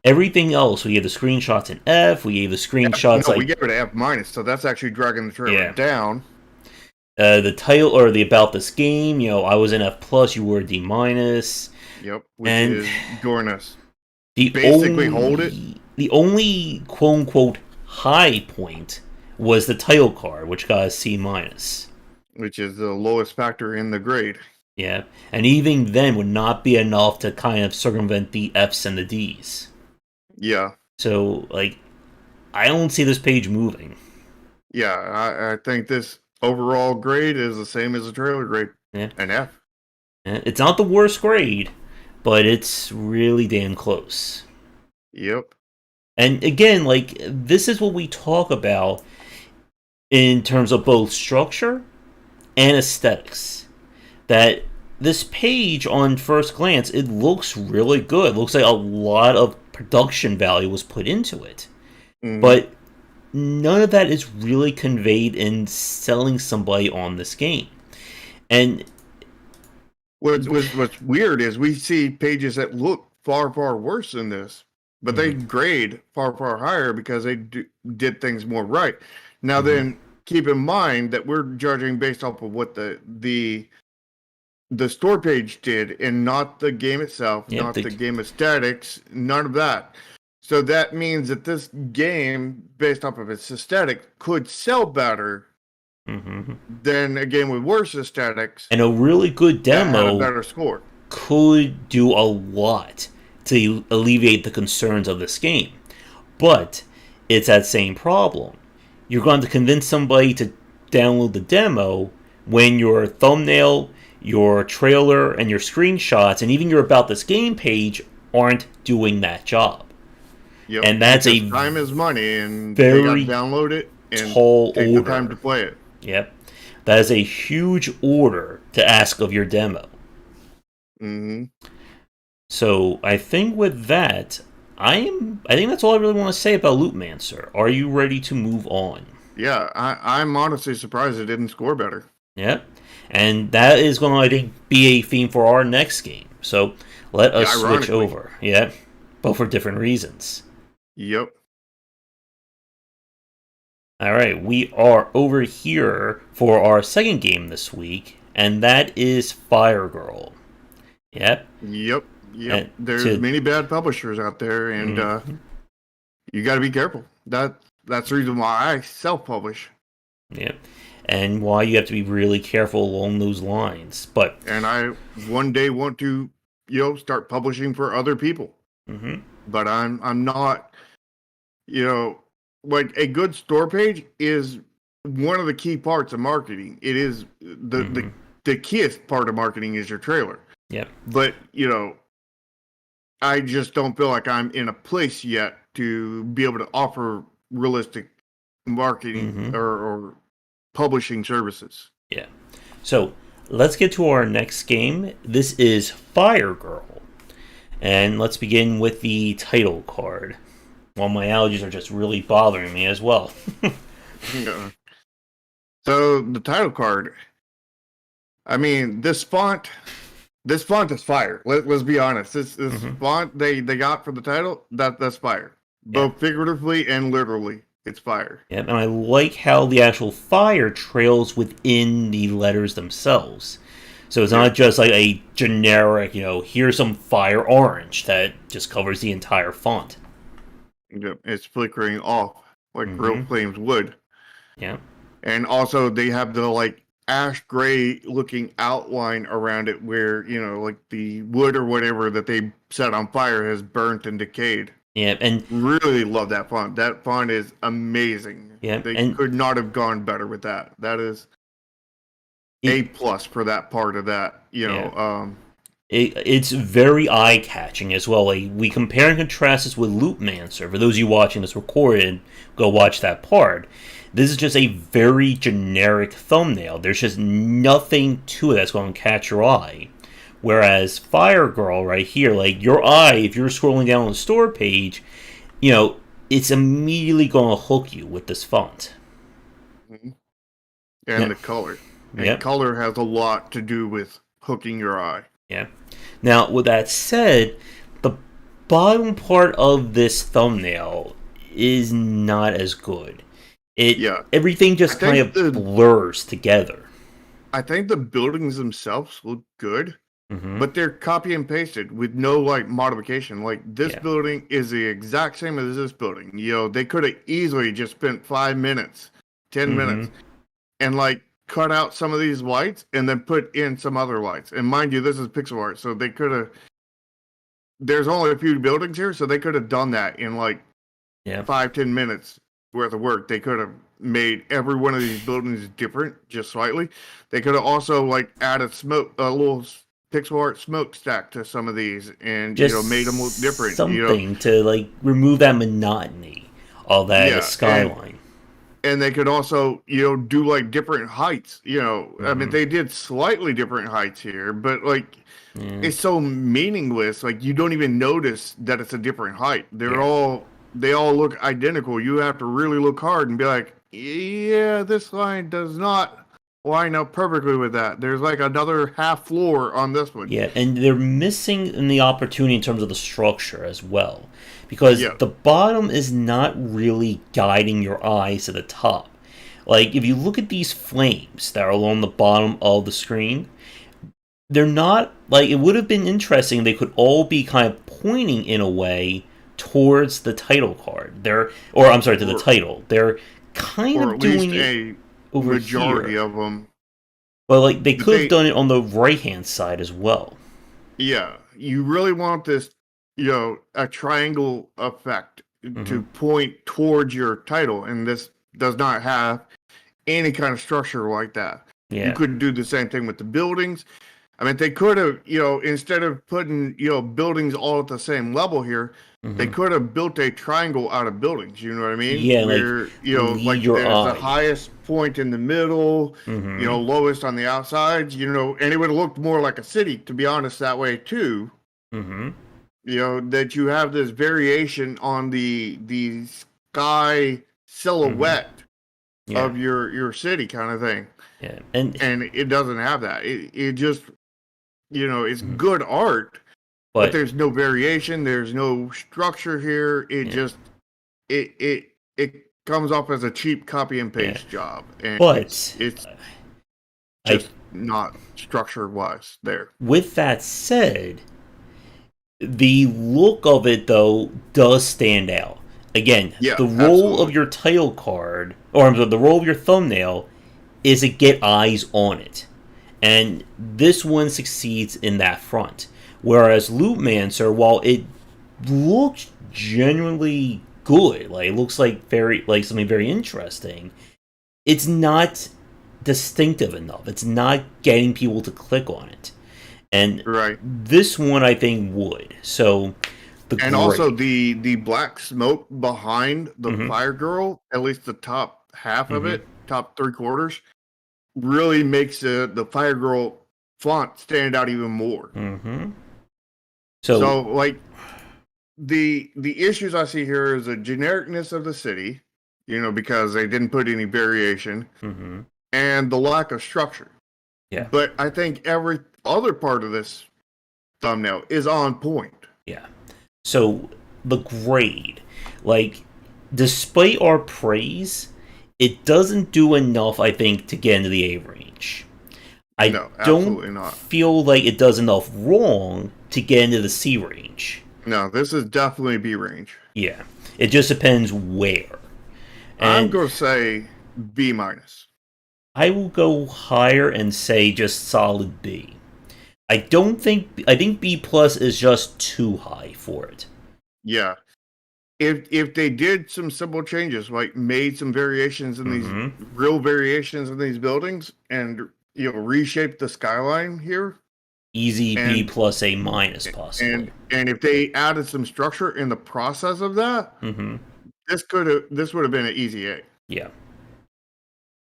Everything else, we gave the screenshots in F. We gave the screenshots we gave it an F-, so that's actually dragging the trailer down. The title or the about this game, I was in F+, you were a D-. Yep, which is going to hold it. The only quote-unquote high point was the title card, which got a C-. Which is the lowest factor in the grade. Yeah, and even then would not be enough to kind of circumvent the Fs and the Ds. Yeah. So, I don't see this page moving. Yeah, I think this overall grade is the same as the trailer grade, Yeah. an F. It's not the worst grade, but it's really damn close. Yep. And again, like, this is what we talk about in terms of both structure and aesthetics. That this page, on first glance, it looks really good. It looks like a lot of production value was put into it. Hmm. But none of that is really conveyed in selling somebody on this game. And What's weird is we see pages that look far, far worse than this, but they Mhm. grade far, far higher because they did things more right. Now, Mhm. then, keep in mind that we're judging based off of what the store page did, and not the game itself, Yep, not the game aesthetics, none of that. So that means that this game, based off of its aesthetic, could sell better mhm. than a game with worse aesthetics And a really good that had a demo better score. could do a lot to alleviate the concerns of this game. But it's that same problem. You're going to convince somebody to download the demo when your thumbnail, your trailer, and your screenshots, and even your About This Game page aren't doing that job. Yep, And that's because a time is money, and they got to very download it and tall take the time to order. play it. Yep. That is a huge order to ask of your demo. Hmm. So I think with that, I think that's all I really want to say about Loopmancer. Are you ready to move on? Yeah, I'm honestly surprised it didn't score better. Yep. And that is going to, I think, be a theme for our next game. So let Yeah, us switch ironically. over. Yep. But for different reasons. Yep. All right, we are over here for our second game this week, and that is Firegirl. Yep. Yep. Yep. And There's to many bad publishers out there, and mhm. you got to be careful. That's the reason why I self-publish, Yep. And why you have to be really careful along those lines. But and I one day want to, start publishing for other people. mhm. But I'm not, you know, like a good store page is one of the key parts of marketing. It is Mhm. the keyest part of marketing is your trailer. Yep. But I just don't feel like I'm in a place yet to be able to offer realistic marketing Mhm. or publishing services. Yeah. So let's get to our next game. This is Firegirl. And let's begin with the title card. Well, my allergies are just really bothering me as well. So the title card, I mean, this font is fire. Let's be honest. This Mhm. font they got for the title, that's fire. Yeah. Both figuratively and literally. It's fire. Yep, and I like how the actual fire trails within the letters themselves. So it's Yeah. not just like a generic, here's some fire orange that just covers the entire font. Yep. It's flickering off like real Mm-hmm. flames would. Yeah. And also they have the like ash gray looking outline around it where, like the wood or whatever that they set on fire has burnt and decayed. Yeah, and Really love that font. That font is amazing. yeah, They and could not have gone better with that. That is A it plus for that part of that. yeah. It's very eye catching as well. Like, we compare and contrast this with Loopmancer. For those of you watching this recorded, go watch that part. This is just a very generic thumbnail. There's just nothing to it that's going to catch your eye. Whereas Firegirl right here, like, your eye, if you're scrolling down the store page, it's immediately going to hook you with this font. and Yeah. the color. And Yep. color has a lot to do with hooking your eye. Yeah. Now, with that said, the bottom part of this thumbnail is not as good. Yeah. Everything I just kind think of the blurs together. I think the buildings themselves look good, Mm-hmm. but they're copy and pasted with no like modification. Like this Yeah. building is the exact same as this building. They could have easily just spent 5 minutes, 10 Mm-hmm. minutes, and like cut out some of these lights and then put in some other lights. And mind you, this is pixel art, so they could have. There's only a few buildings here, so they could have done that in like Yeah. 5-10 minutes worth of work. They could have made every one of these buildings different, just slightly. They could have also like added a little pixel art smokestack to some of these, and Just made them look different. something to like remove that monotony of that skyline. And they could also, do like different heights. I mean, they did slightly different heights here, but like it's so meaningless. Like you don't even notice that it's a different height. They all look identical. You have to really look hard and be like, yeah, this line does not line up perfectly with that. There's like another half floor on this one. Yeah, and they're missing in the opportunity in terms of the structure as well. Because the bottom is not really guiding your eyes to the top. Like, if you look at these flames that are along the bottom of the screen, they're not, like, it would have been interesting if they could all be kind of pointing in a way towards the title card. To the title. They're kind of doing it over majority here. Of them. But, like, they could have done it on the right-hand side as well. Yeah, you really want this, a triangle effect to point towards your title, and this does not have any kind of structure like that. Yeah. You could do the same thing with the buildings. I mean, they could have, instead of putting, buildings all at the same level here, they could have built a triangle out of buildings. You know what I mean? Yeah, where, like there's the highest point in the middle, lowest on the outsides, and it would have looked more like a city, to be honest, that way too. That you have this variation on the sky silhouette of your city kind of thing. Yeah, and it doesn't have that. It just, it's good art, but there's no variation. There's no structure here. It just it comes off as a cheap copy and paste job, and it's just not structure wise there. With that said, the look of it though does stand out. Again, the role of your title card, the role of your thumbnail, is to get eyes on it. And this one succeeds in that front. Whereas Loopmancer, while it looks genuinely good, like it looks like something very interesting, it's not distinctive enough. It's not getting people to click on it. And this one I think would. So also the black smoke behind the Firegirl, at least the top half of it, top 3/4, really makes the Firegirl font stand out even more. So like the issues I see here is the genericness of the city, because they didn't put any variation, and the lack of structure. Yeah. But I think every other part of this thumbnail is on point. Yeah. So the grade, like, despite our praise, it doesn't do enough, I think, to get into the A range. I don't feel like it does enough wrong to get into the C range. No, this is definitely B range. Yeah. It just depends where. And I'm going to say B-. I will go higher and say just solid B. I think B plus is just too high for it. Yeah. If they did some simple changes, like made some variations in these real variations in these buildings, and reshaped the skyline here, easy B plus A minus possibly. And if they added some structure in the process of that, this would have been an easy A. Yeah.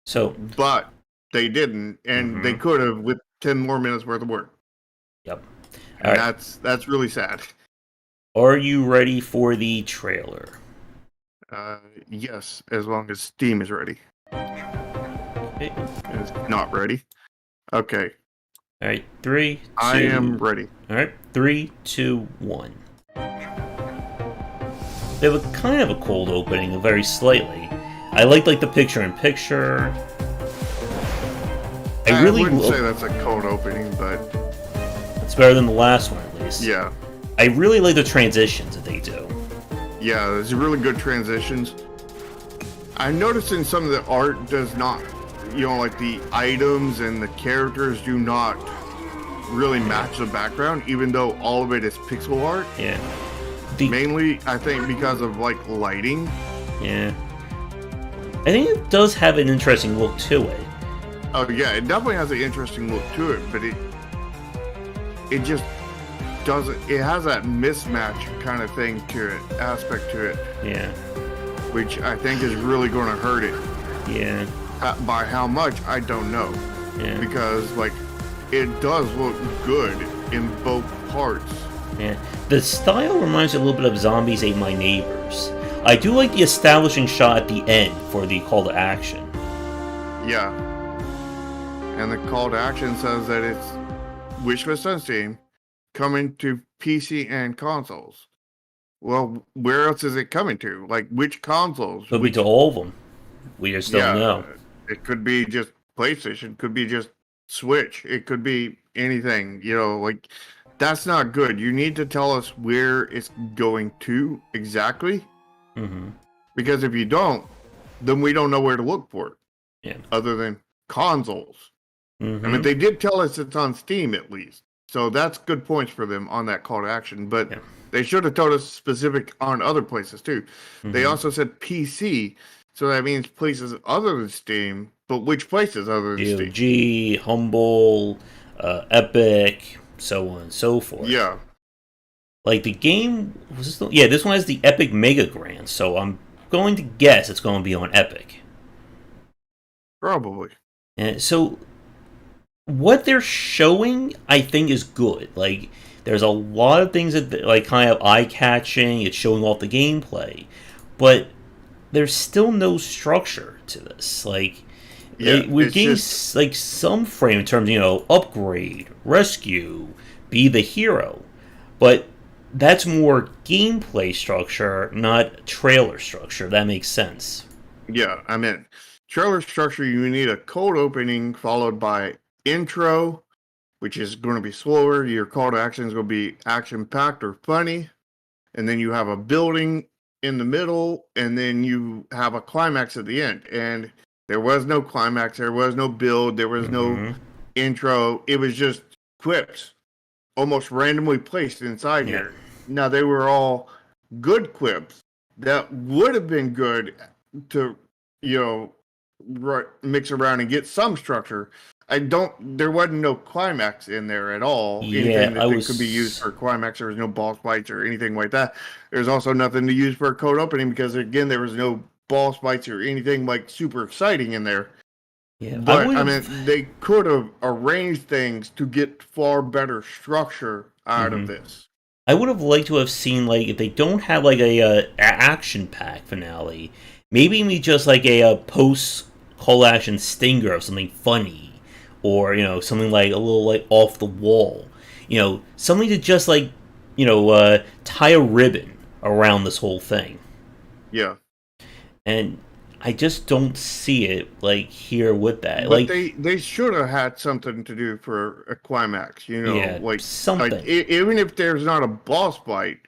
So, but they didn't, and they could have with 10 more minutes worth of work. Yep. And that's really sad. Are you ready for the trailer? Yes, as long as Steam is ready. Okay. It's not ready. Okay. All right, 3, 2... I am ready. All right, 3, 2, 1. They have a kind of a cold opening, very slightly. I like the picture-in-picture. I wouldn't say that's a cold opening, but it's better than the last one, at least. Yeah. I really like the transitions that they do. Yeah, there's really good transitions. I noticed in some of the art does not, like the items and the characters do not really match the background, even though all of it is pixel art. Yeah. Mainly, I think, because of like lighting. Yeah. I think it does have an interesting look to it. Oh yeah, it definitely has an interesting look to it, but it just doesn't. It has that mismatch kind of thing to it, aspect to it, Yeah. which I think is really going to hurt it. Yeah. By how much, I don't know, Yeah. because like it does look good in both parts. Yeah. The style reminds me a little bit of Zombies Ate My Neighbors. I do like the establishing shot at the end for the call to action. Yeah. And the call to action says that it's wishlist on Steam, coming to PC and consoles. Well, where else is it coming to? Like, which consoles? Could be to all of them. We just don't know. It could be just PlayStation, could be just Switch, it could be anything, like, that's not good. You need to tell us where it's going to exactly. Mm-hmm. Because if you don't, then we don't know where to look for it. Yeah. Other than consoles. Mm-hmm. I mean, they did tell us it's on Steam at least. So that's good points for them on that call to action. But Yeah. they should have told us specific on other places too. Mm-hmm. They also said PC. So that means places other than Steam. But which places other than Steam? GOG, Humble, Epic, so on and so forth. Yeah. Like the game was this this one has the Epic Mega Grand, so I'm going to guess it's going to be on Epic. Probably. And so what they're showing, I think, is good. Like there's a lot of things that like kind of eye catching. It's showing off the gameplay, but there's still no structure to this. Like we're getting like some frame in terms of upgrade, rescue, be the hero, but that's more gameplay structure, not trailer structure. That makes sense. Yeah, I mean, trailer structure, you need a cold opening followed by intro, which is going to be slower. Your call to action is going to be action-packed or funny. And then you have a building in the middle, and then you have a climax at the end. And there was no climax, there was no build, there was no intro. It was just quips, almost randomly placed inside here. Now, they were all good quips that would have been good to, mix around and get some structure. There wasn't no climax in there at all. Anything that could be used for climax. There was no boss fights or anything like that. There's also nothing to use for a code opening because, again, there was no boss fights or anything like super exciting in there. Yeah, but I mean, they could have arranged things to get far better structure out of this. I would have liked to have seen, like, if they don't have like a action pack finale, maybe me just like a post call action stinger of something funny, or something like a little like off the wall, something to just like tie a ribbon around this whole thing. Yeah. And I just don't see it like here with that. But like they should have had something to do for a climax, like something. Like, even if there's not a boss fight,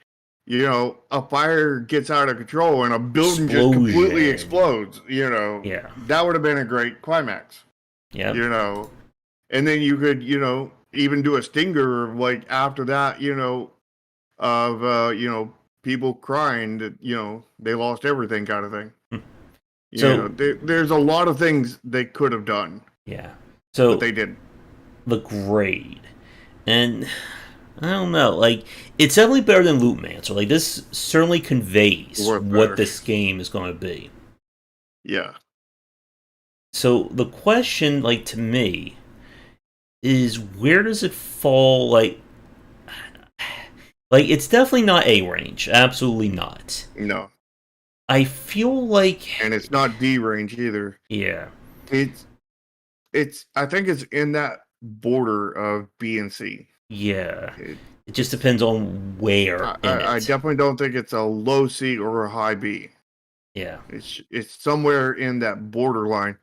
a fire gets out of control and a building just completely explodes. That would have been a great climax. Yeah. And then you could, even do a stinger like after that, of people crying that they lost everything kind of thing. So there's a lot of things they could have done. Yeah. So but they didn't. The grade, and I don't know. Like it's definitely better than Loopmancer. Like this certainly conveys what this game is going to be. Yeah. So the question, like to me, is where does it fall? Like it's definitely not A range. Absolutely not. No. I feel like, and it's not D range either. Yeah, it's. I think it's in that border of B and C. Yeah, it just depends on where. I definitely don't think it's a low C or a high B. Yeah, it's somewhere in that borderline.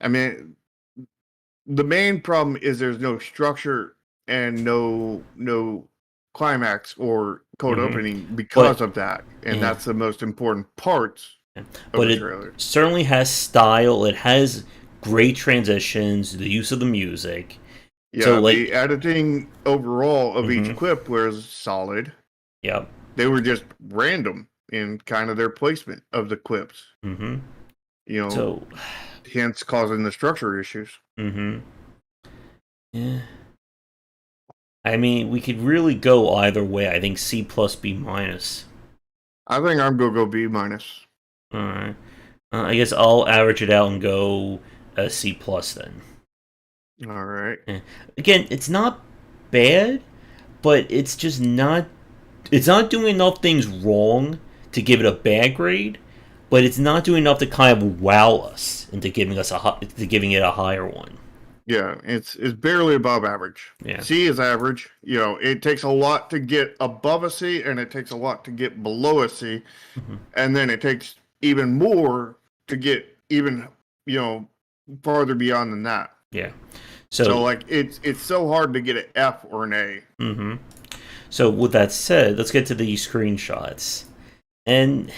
I mean, the main problem is there's no structure and no climax or code opening because of that, and that's the most important parts of the trailer. It certainly has style. It has great transitions, the use of the music. Yeah, so, the editing overall of each clip was solid. Yep. They were just random in kind of their placement of the clips. You know, So, hence causing the structure issues. mm-hmm. Yeah. I mean, we could really go either way. I think C plus B minus. I think I'm gonna go B minus. Alright. I guess I'll average it out and go C plus then. All right. Yeah. Again, it's not bad, but it's just not. It's not doing enough things wrong to give it a bad grade, but it's not doing enough to kind of wow us into giving us to giving it a higher one. Yeah, it's barely above average. Yeah. C is average. You know, it takes a lot to get above a C, and it takes a lot to get below a C, Mm-hmm. and then it takes even more to get even farther beyond than that. Yeah. So like it's so hard to get an F or an A. Mm-hmm. So with that said, let's get to the screenshots. And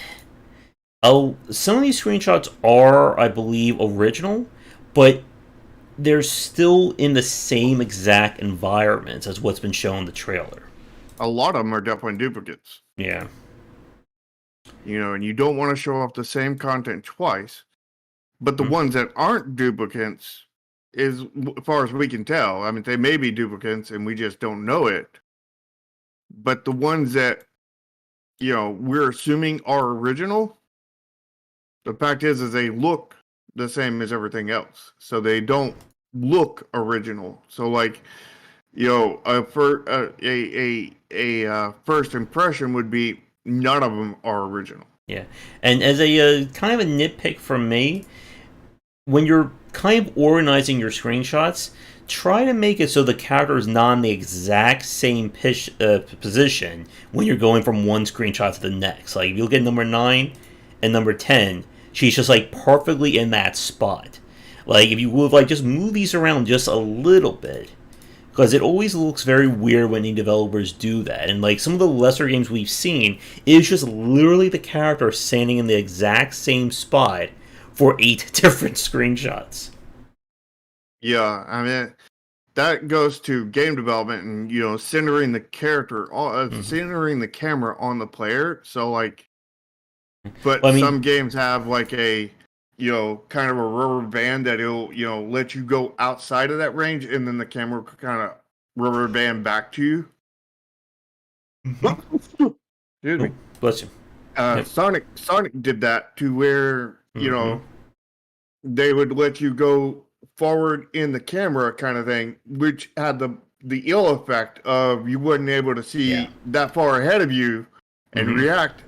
some of these screenshots are, I believe, original, but they're still in the same exact environments as what's been shown in the trailer. A lot of them are definitely duplicates. Yeah. You know, and you don't want to show off the same content twice. But the ones that aren't duplicates, as far as we can tell, I mean, they may be duplicates and we just don't know it. But the ones that, we're assuming are original, the fact is they look the same as everything else. So they don't look original. So like, a first impression would be none of them are original. Yeah. And as a kind of a nitpick from me, when you're kind of organizing your screenshots, try to make it so the character is not in the exact same position when you're going from one screenshot to the next. Like, if you look at number 9 and number 10, she's just, like, perfectly in that spot. Like, if you would, like, just move these around just a little bit. Because it always looks very weird when indie developers do that. And, like, some of the lesser games we've seen is just literally the character standing in the exact same spot for 8 different screenshots. Yeah, I mean, that goes to game development and centering the character, centering the camera on the player. So like, but Well, I mean, some games have like a kind of a rubber band that it'll let you go outside of that range, and then the camera will kind of rubber band back to you. Excuse me. Bless you. Yep. Sonic did that to where they would let you go forward in the camera kind of thing, which had the ill effect of you wasn't able to see that far ahead of you and react.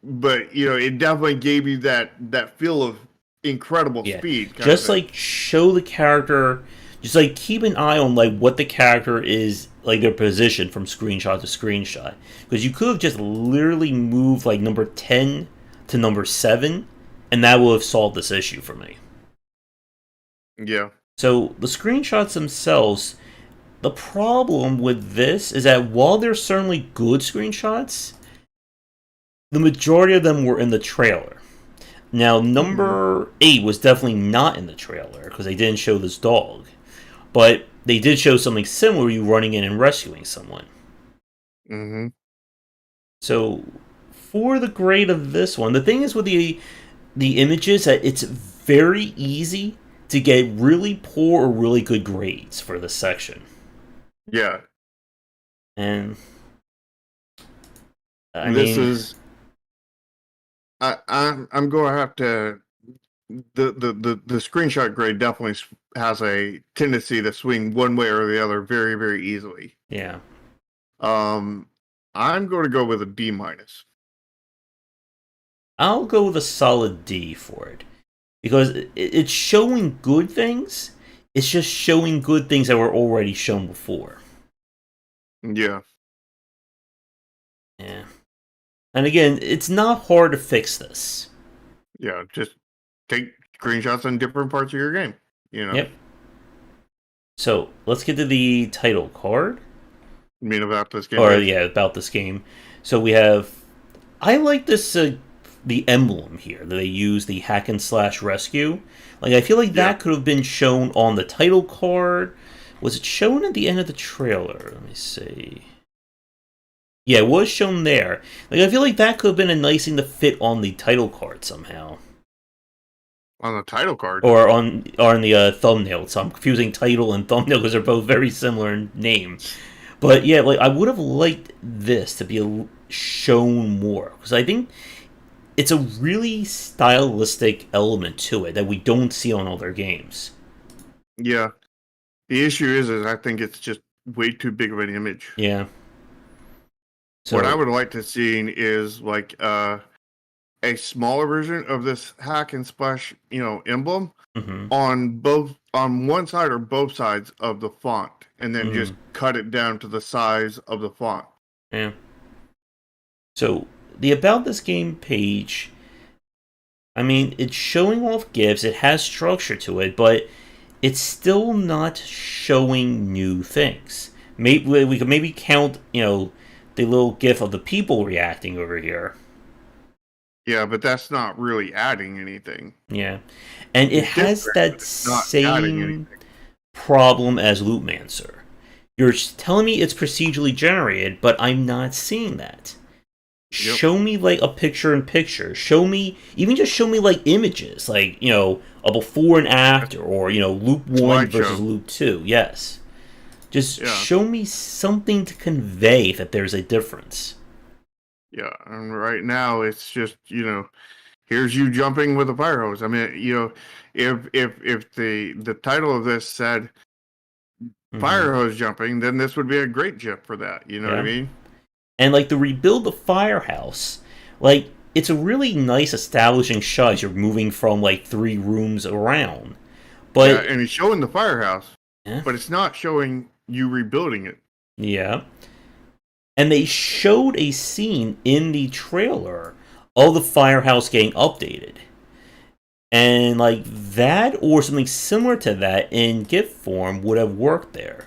But it definitely gave you that feel of incredible speed. Just like show the character, just like keep an eye on like what the character is, like their position from screenshot to screenshot, because you could have just literally moved like number 10 to number 7, and that will have solved this issue for me. Yeah. So the screenshots themselves, the problem with this is that while they're certainly good screenshots, the majority of them were in the trailer. Now, number 8 was definitely not in the trailer because they didn't show this dog, but they did show something similar, you running in and rescuing someone. Mm-hmm. So, for the grade of this one, the thing is with the images that it's very easy to get really poor or really good grades for this section. Yeah. And I'm going to have to. The screenshot grade definitely has a tendency to swing one way or the other very, very easily. Yeah. I'm going to go with a B minus. I'll go with a solid D for it. Because it's showing good things, it's just showing good things that were already shown before. Yeah. Yeah. And again, it's not hard to fix this. Yeah, just take screenshots on different parts of your game. Yep. So, let's get to the title card. You mean about this game? Or, yeah, about this game. So we have... I like this... the emblem here that they use, the hack and slash rescue. Like, I feel like that could have been shown on the title card. Was it shown at the end of the trailer? Let me see. Yeah, it was shown there. Like, I feel like that could have been a nice thing to fit on the title card somehow. On the title card. or on the thumbnail. So I'm confusing title and thumbnail because they're both very similar in name. But yeah, like I would have liked this to be shown more because I think it's a really stylistic element to it that we don't see on other games. Yeah. The issue is I think it's just way too big of an image. Yeah. So What I would like to see is like a smaller version of this hack and splash, emblem mhm. on one side or both sides of the font, and then just cut it down to the size of the font. Yeah. So the About This Game page, I mean, it's showing off GIFs, it has structure to it, but it's still not showing new things. Maybe we could maybe count, the little GIF of the people reacting over here. Yeah, but that's not really adding anything. Yeah. And it It's has different, that but it's not adding same anything. problem as Loopmancer. You're telling me it's procedurally generated, but I'm not seeing that. Yep. Show me like a picture-in-picture. Show me like images, like a before and after, or loop 1 versus Slideshow. loop 2. Yes, just Yeah. show me something to convey that there's a difference. Yeah, and right now it's just here's you jumping with a fire hose. I mean, if the title of this said fire hose jumping, then this would be a great GIF for that. You know what I Yeah. mean? And like to rebuild the firehouse, like it's a really nice establishing shot as you're moving from like 3 rooms around. But Yeah, and it's showing the firehouse, yeah. but it's not showing you rebuilding it. Yeah. And they showed a scene in the trailer of the firehouse getting updated. And like that or something similar to that in GIF form would have worked there.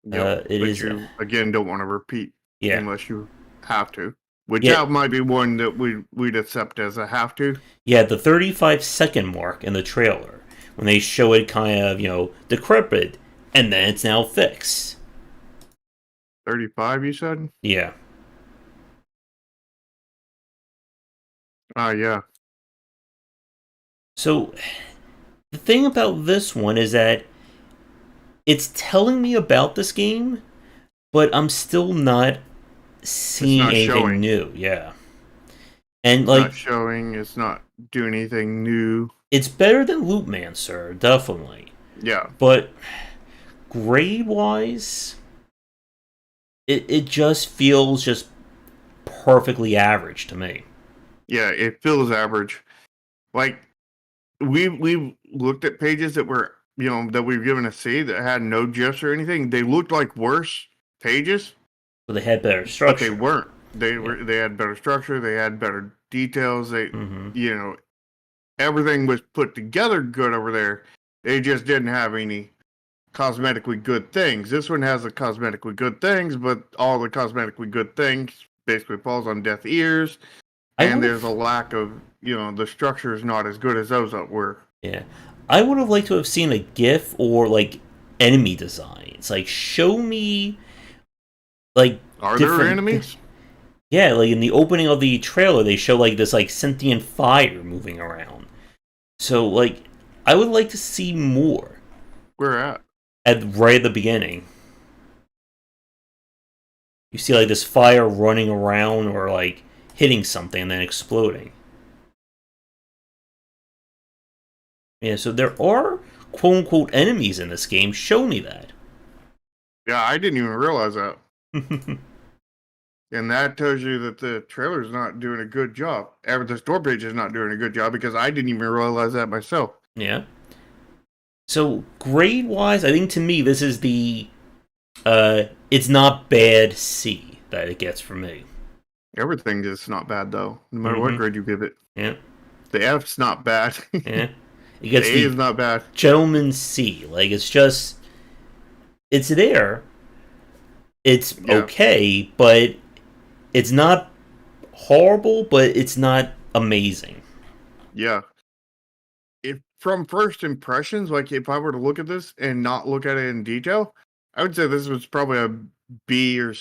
Yep. It but is you again don't want to repeat yeah. unless you have to. Which Yeah. that might be one that we'd accept as a have to. Yeah, the 35-second mark in the trailer when they show it kind of, decrepit and then it's now fixed. 35, you said? Yeah. Yeah. So the thing about this one is that it's telling me about this game, but I'm still not seeing anything showing. new. Yeah. And It's like not showing, it's not doing anything new. it's better than Loopmancer, definitely. Yeah. But grade wise, it just feels just perfectly average to me. Yeah, it feels average. Like we've looked at pages that were that we've given a C that had no GIFs or anything. They looked like worse pages, So they had better but structure. they weren't. They had better structure. They had better details. They everything was put together good over there. They just didn't have any cosmetically good things. This one has the cosmetically good things, but all the cosmetically good things basically falls on deaf ears. And there's a lack of, the structure is not as good as those that were. Yeah. I would have liked to have seen a GIF or like enemy designs. Like show me like Are there enemies? Yeah, like in the opening of the trailer they show like this like sentient fire moving around. So like I would like to see more. Where at? Right at the beginning. You see like this fire running around or like hitting something and then exploding. Yeah, so there are quote-unquote enemies in this game. Show me that. Yeah, I didn't even realize that. And that tells you that the trailer's not doing a good job. The store page is not doing a good job because I didn't even realize that myself. Yeah. So, grade-wise, I think to me this is the it's not bad C that it gets from me. Everything is not bad, though, no matter what grade you give it. Yeah. The F's not bad. Yeah. It gets the A is not bad. Gentleman C. Like, it's just... It's there. It's okay, but it's not horrible, but it's not amazing. Yeah. If from first impressions, like if I were to look at this and not look at it in detail, I would say this was probably a B or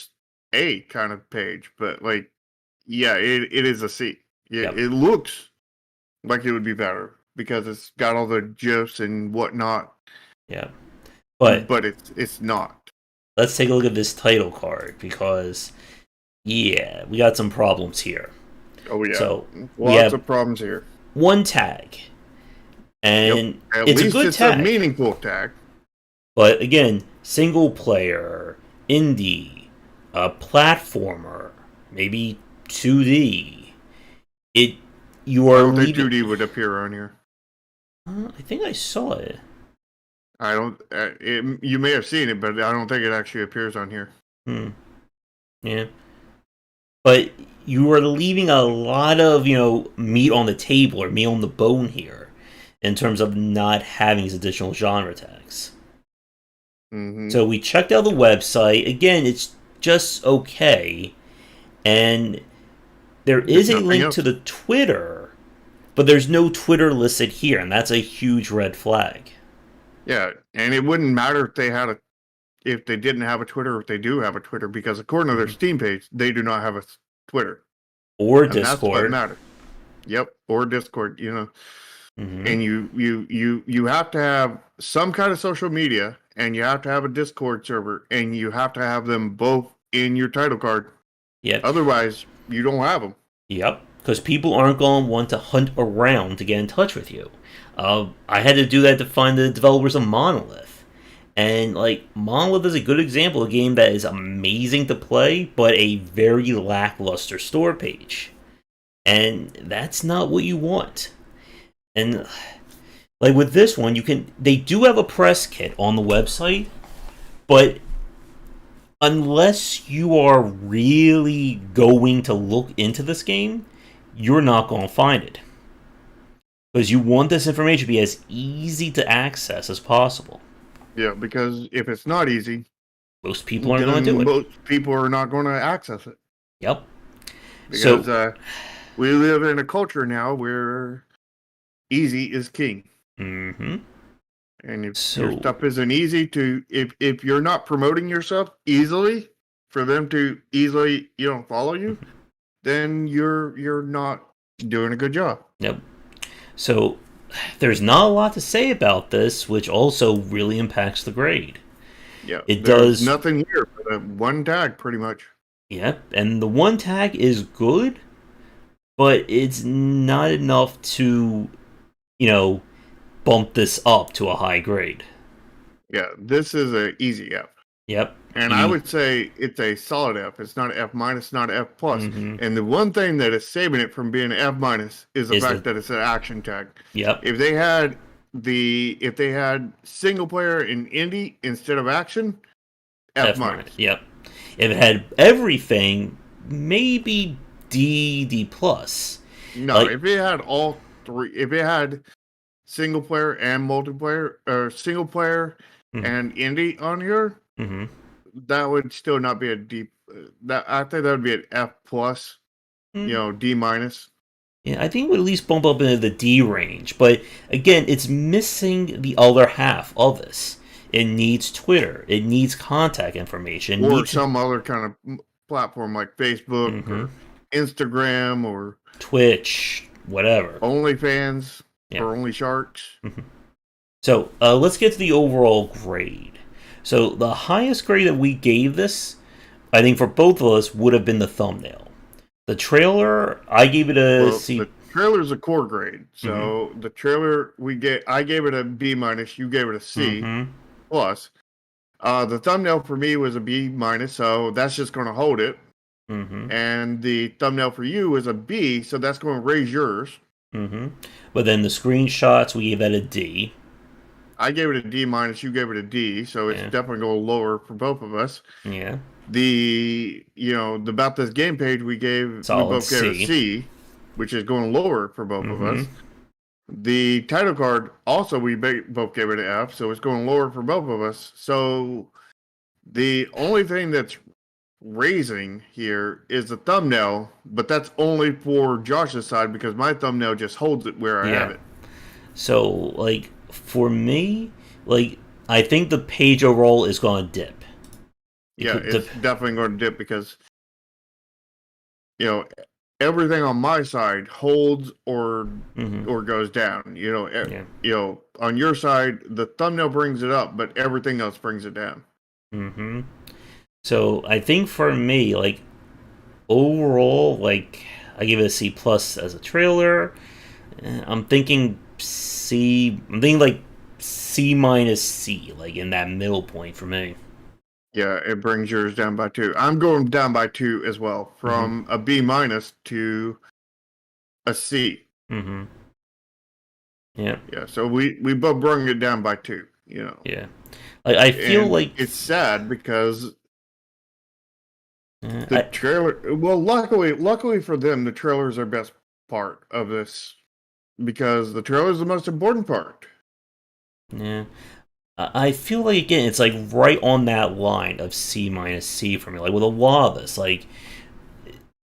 A kind of page. But like, yeah, it is a C. Yeah, Yep. It looks like it would be better. because it's got all the gifs and whatnot. Yeah. But But it's not. let's take a look at this title card because, yeah, we got some problems here. Oh yeah, So we lots have of problems here. one tag, and At it's a least good it's tag. a meaningful tag. But again, single player, indie, a platformer, maybe 2D. You I are don't think leaving. 2D would appear on here. I think I saw it. I don't. You may have seen it, but I don't think it actually appears on here. Yeah. But you are leaving a lot of, meat on the table or meat on the bone here in terms of not having these additional genre tags. Mm-hmm. So we checked out the website. Again, it's just okay. And there is a link to the Twitter, but there's no Twitter listed here, and that's a huge red flag. Yeah, and it wouldn't matter if they didn't have a Twitter or if they do have a Twitter, because according to their Steam page, they do not have a Twitter. Or and Discord. That's what matters. Yep, or Discord, And you have to have some kind of social media, and you have to have a Discord server, and you have to have them both in your title card. Yep. Otherwise, you don't have them. Yep, because people aren't going to want to hunt around to get in touch with you. I had to do that to find the developers of Monolith. And, Monolith is a good example of a game that is amazing to play, but a very lackluster store page. And that's not what you want. And, with this one, they do have a press kit on the website, but unless you are really going to look into this game, you're not going to find it. Because you want this information to be as easy to access as possible. Yeah, because if it's not easy, most people aren't going to do it. Most people are not going to access it. Yep. Because we live in a culture now where easy is king. Mm-hmm. And if your stuff isn't easy if you're not promoting yourself easily for them to easily, follow you, then you're not doing a good job. Yep. So there's not a lot to say about this, which also really impacts the grade. Yeah, there's nothing here but one tag, pretty much. Yep, and the one tag is good, but it's not enough to, bump this up to a high grade. Yeah, this is an easy F. Yep. And I would say it's a solid F. It's not F minus, not F plus. Mm-hmm. And the one thing that is saving it from being F minus is the fact that it's an action tag. Yep. If they had single player and indie instead of action, F minus. Yep. If it had everything, maybe D plus. No, if it had all three, if it had single player and multiplayer, or single player and indie on here, that would still not be a D. I think that would be an F plus, D minus. Yeah, I think it would at least bump up into the D range. But again, it's missing the other half of this. It needs Twitter. It needs contact information. Or some other kind of platform like Facebook or Instagram or Twitch, whatever. OnlyFans or Only Sharks. So let's get to the overall grade. So the highest grade that we gave this, I think for both of us, would have been the thumbnail. The trailer, I gave it a C. The trailer's a core grade. So the trailer I gave it a B minus. You gave it a C plus. The thumbnail for me was a B minus, so that's just going to hold it. And the thumbnail for you is a B, so that's going to raise yours. But then the screenshots, we gave that a D. I gave it a D minus, you gave it a D, so it's definitely going lower for both of us. Yeah. The About This Game page we both gave a C, which is going lower for both of us. The title card also we both gave it an F, so it's going lower for both of us. So the only thing that's raising here is the thumbnail, but that's only for Josh's side because my thumbnail just holds it where I have it. So for me, I think the page overall is going to dip. It's definitely going to dip because everything on my side holds or Mm-hmm. goes down. Yeah. On your side, the thumbnail brings it up, but everything else brings it down. Mm-hmm. So I think for me, like overall, like I give it a C plus as a trailer. I'm thinking C. I'm thinking like C minus C, like in that middle point for me. Yeah, it brings yours down by 2. I'm going down by 2 as well, Mm-hmm. from a B minus to a C. Mm-hmm. Yeah. Yeah, so we both bring it down by 2. Yeah. Like I feel And like it's sad because the I, trailer. Well, luckily for them, the trailer is their best part of this because the trailer is the most important part. yeah. I feel like again, it's like right on that line of C minus C for me. Like with a lot of this, like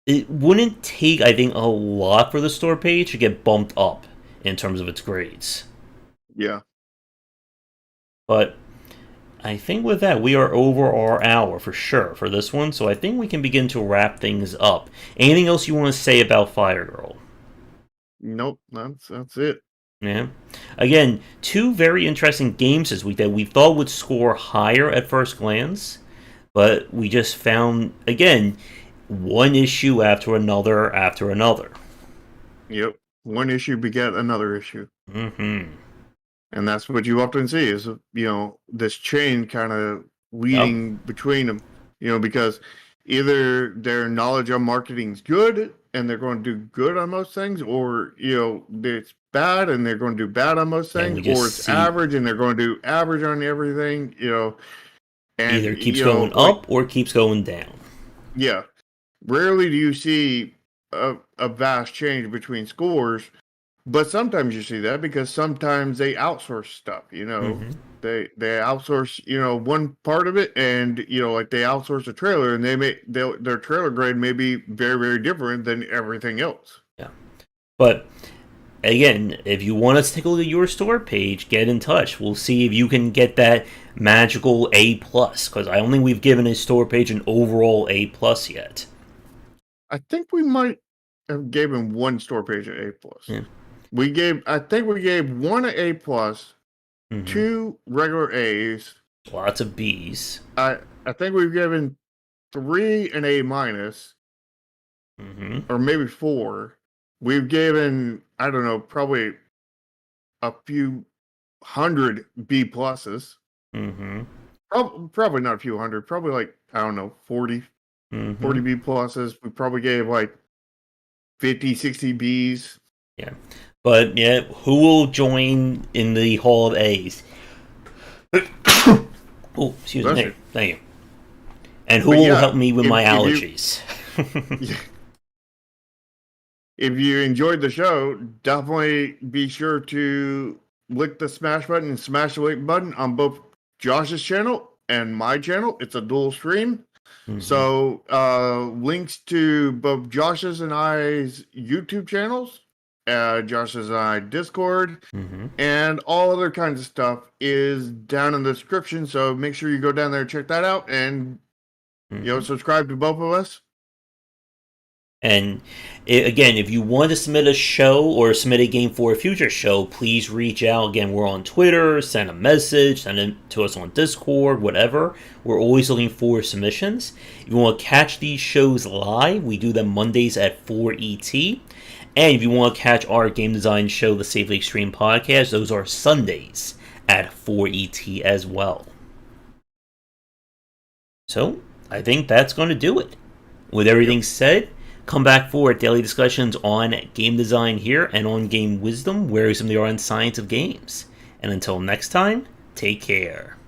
it wouldn't take, I think, a lot for the store page to get bumped up in terms of its grades. Yeah. But I think with that, we are over our hour for sure for this one. So I think we can begin to wrap things up. Anything else you want to say about Firegirl? Nope. That's it. Yeah. Again, two very interesting games this week that we thought would score higher at first glance, but we just found, again, one issue after another after another. Yep. One issue beget another issue. Mm-hmm. And that's what you often see is, this chain kind of leading between them, because either their knowledge on marketing is good and they're going to do good on most things, or, it's bad and they're going to do bad on most And things, we just or it's see average and they're going to do average on everything, and, either it keeps going up or it keeps going down. yeah, rarely do you see a vast change between scores. But sometimes you see that because sometimes they outsource stuff, Mm-hmm. They outsource, one part of it, and like they outsource a trailer, and their trailer grade may be very, very different than everything else. Yeah. But again, if you want us to take a look at your store page, get in touch. We'll see if you can get that magical A plus. Because I don't think we've given a store page an overall A plus yet. I think we might have given one store page an A plus. Yeah. I think we gave one an A plus, Mm-hmm. 2 regular A's. Lots of B's. I think we've given 3 an A minus. Mm-hmm. Or maybe 4. We've given, I don't know, probably a few hundred B pluses. Mm-hmm. Probably not a few hundred. Probably like, I don't know, 40 Mm-hmm. B pluses. We probably gave like 50, 60 Bs. Yeah. But yeah, who will join in the Hall of A's? Oh, excuse Bless me. you. Thank you. And who But will yeah, help me with if- my if you- allergies? If you enjoyed the show, definitely be sure to click the smash button and smash the like button on both Josh's channel and my channel. It's a dual stream. Mhm. So links to both Josh's and I's YouTube channels, Josh's and I Discord, Mhm. and all other kinds of stuff is down in the description. So make sure you go down there and check that out, and Mhm. subscribe to both of us. And again, if you want to submit a show or submit a game for a future show, please reach out. Again, we're on Twitter, send a message, send it to us on Discord, whatever. We're always looking for submissions. If you want to catch these shows live, we do them Mondays at 4 ET. And if you want to catch our game design show, the Safely Extreme podcast, those are Sundays at 4 ET as well. So, I think that's going to do it. With everything said, come back for daily discussions on game design here and on game wisdom, where some of the art and science of games. And until next time, take care.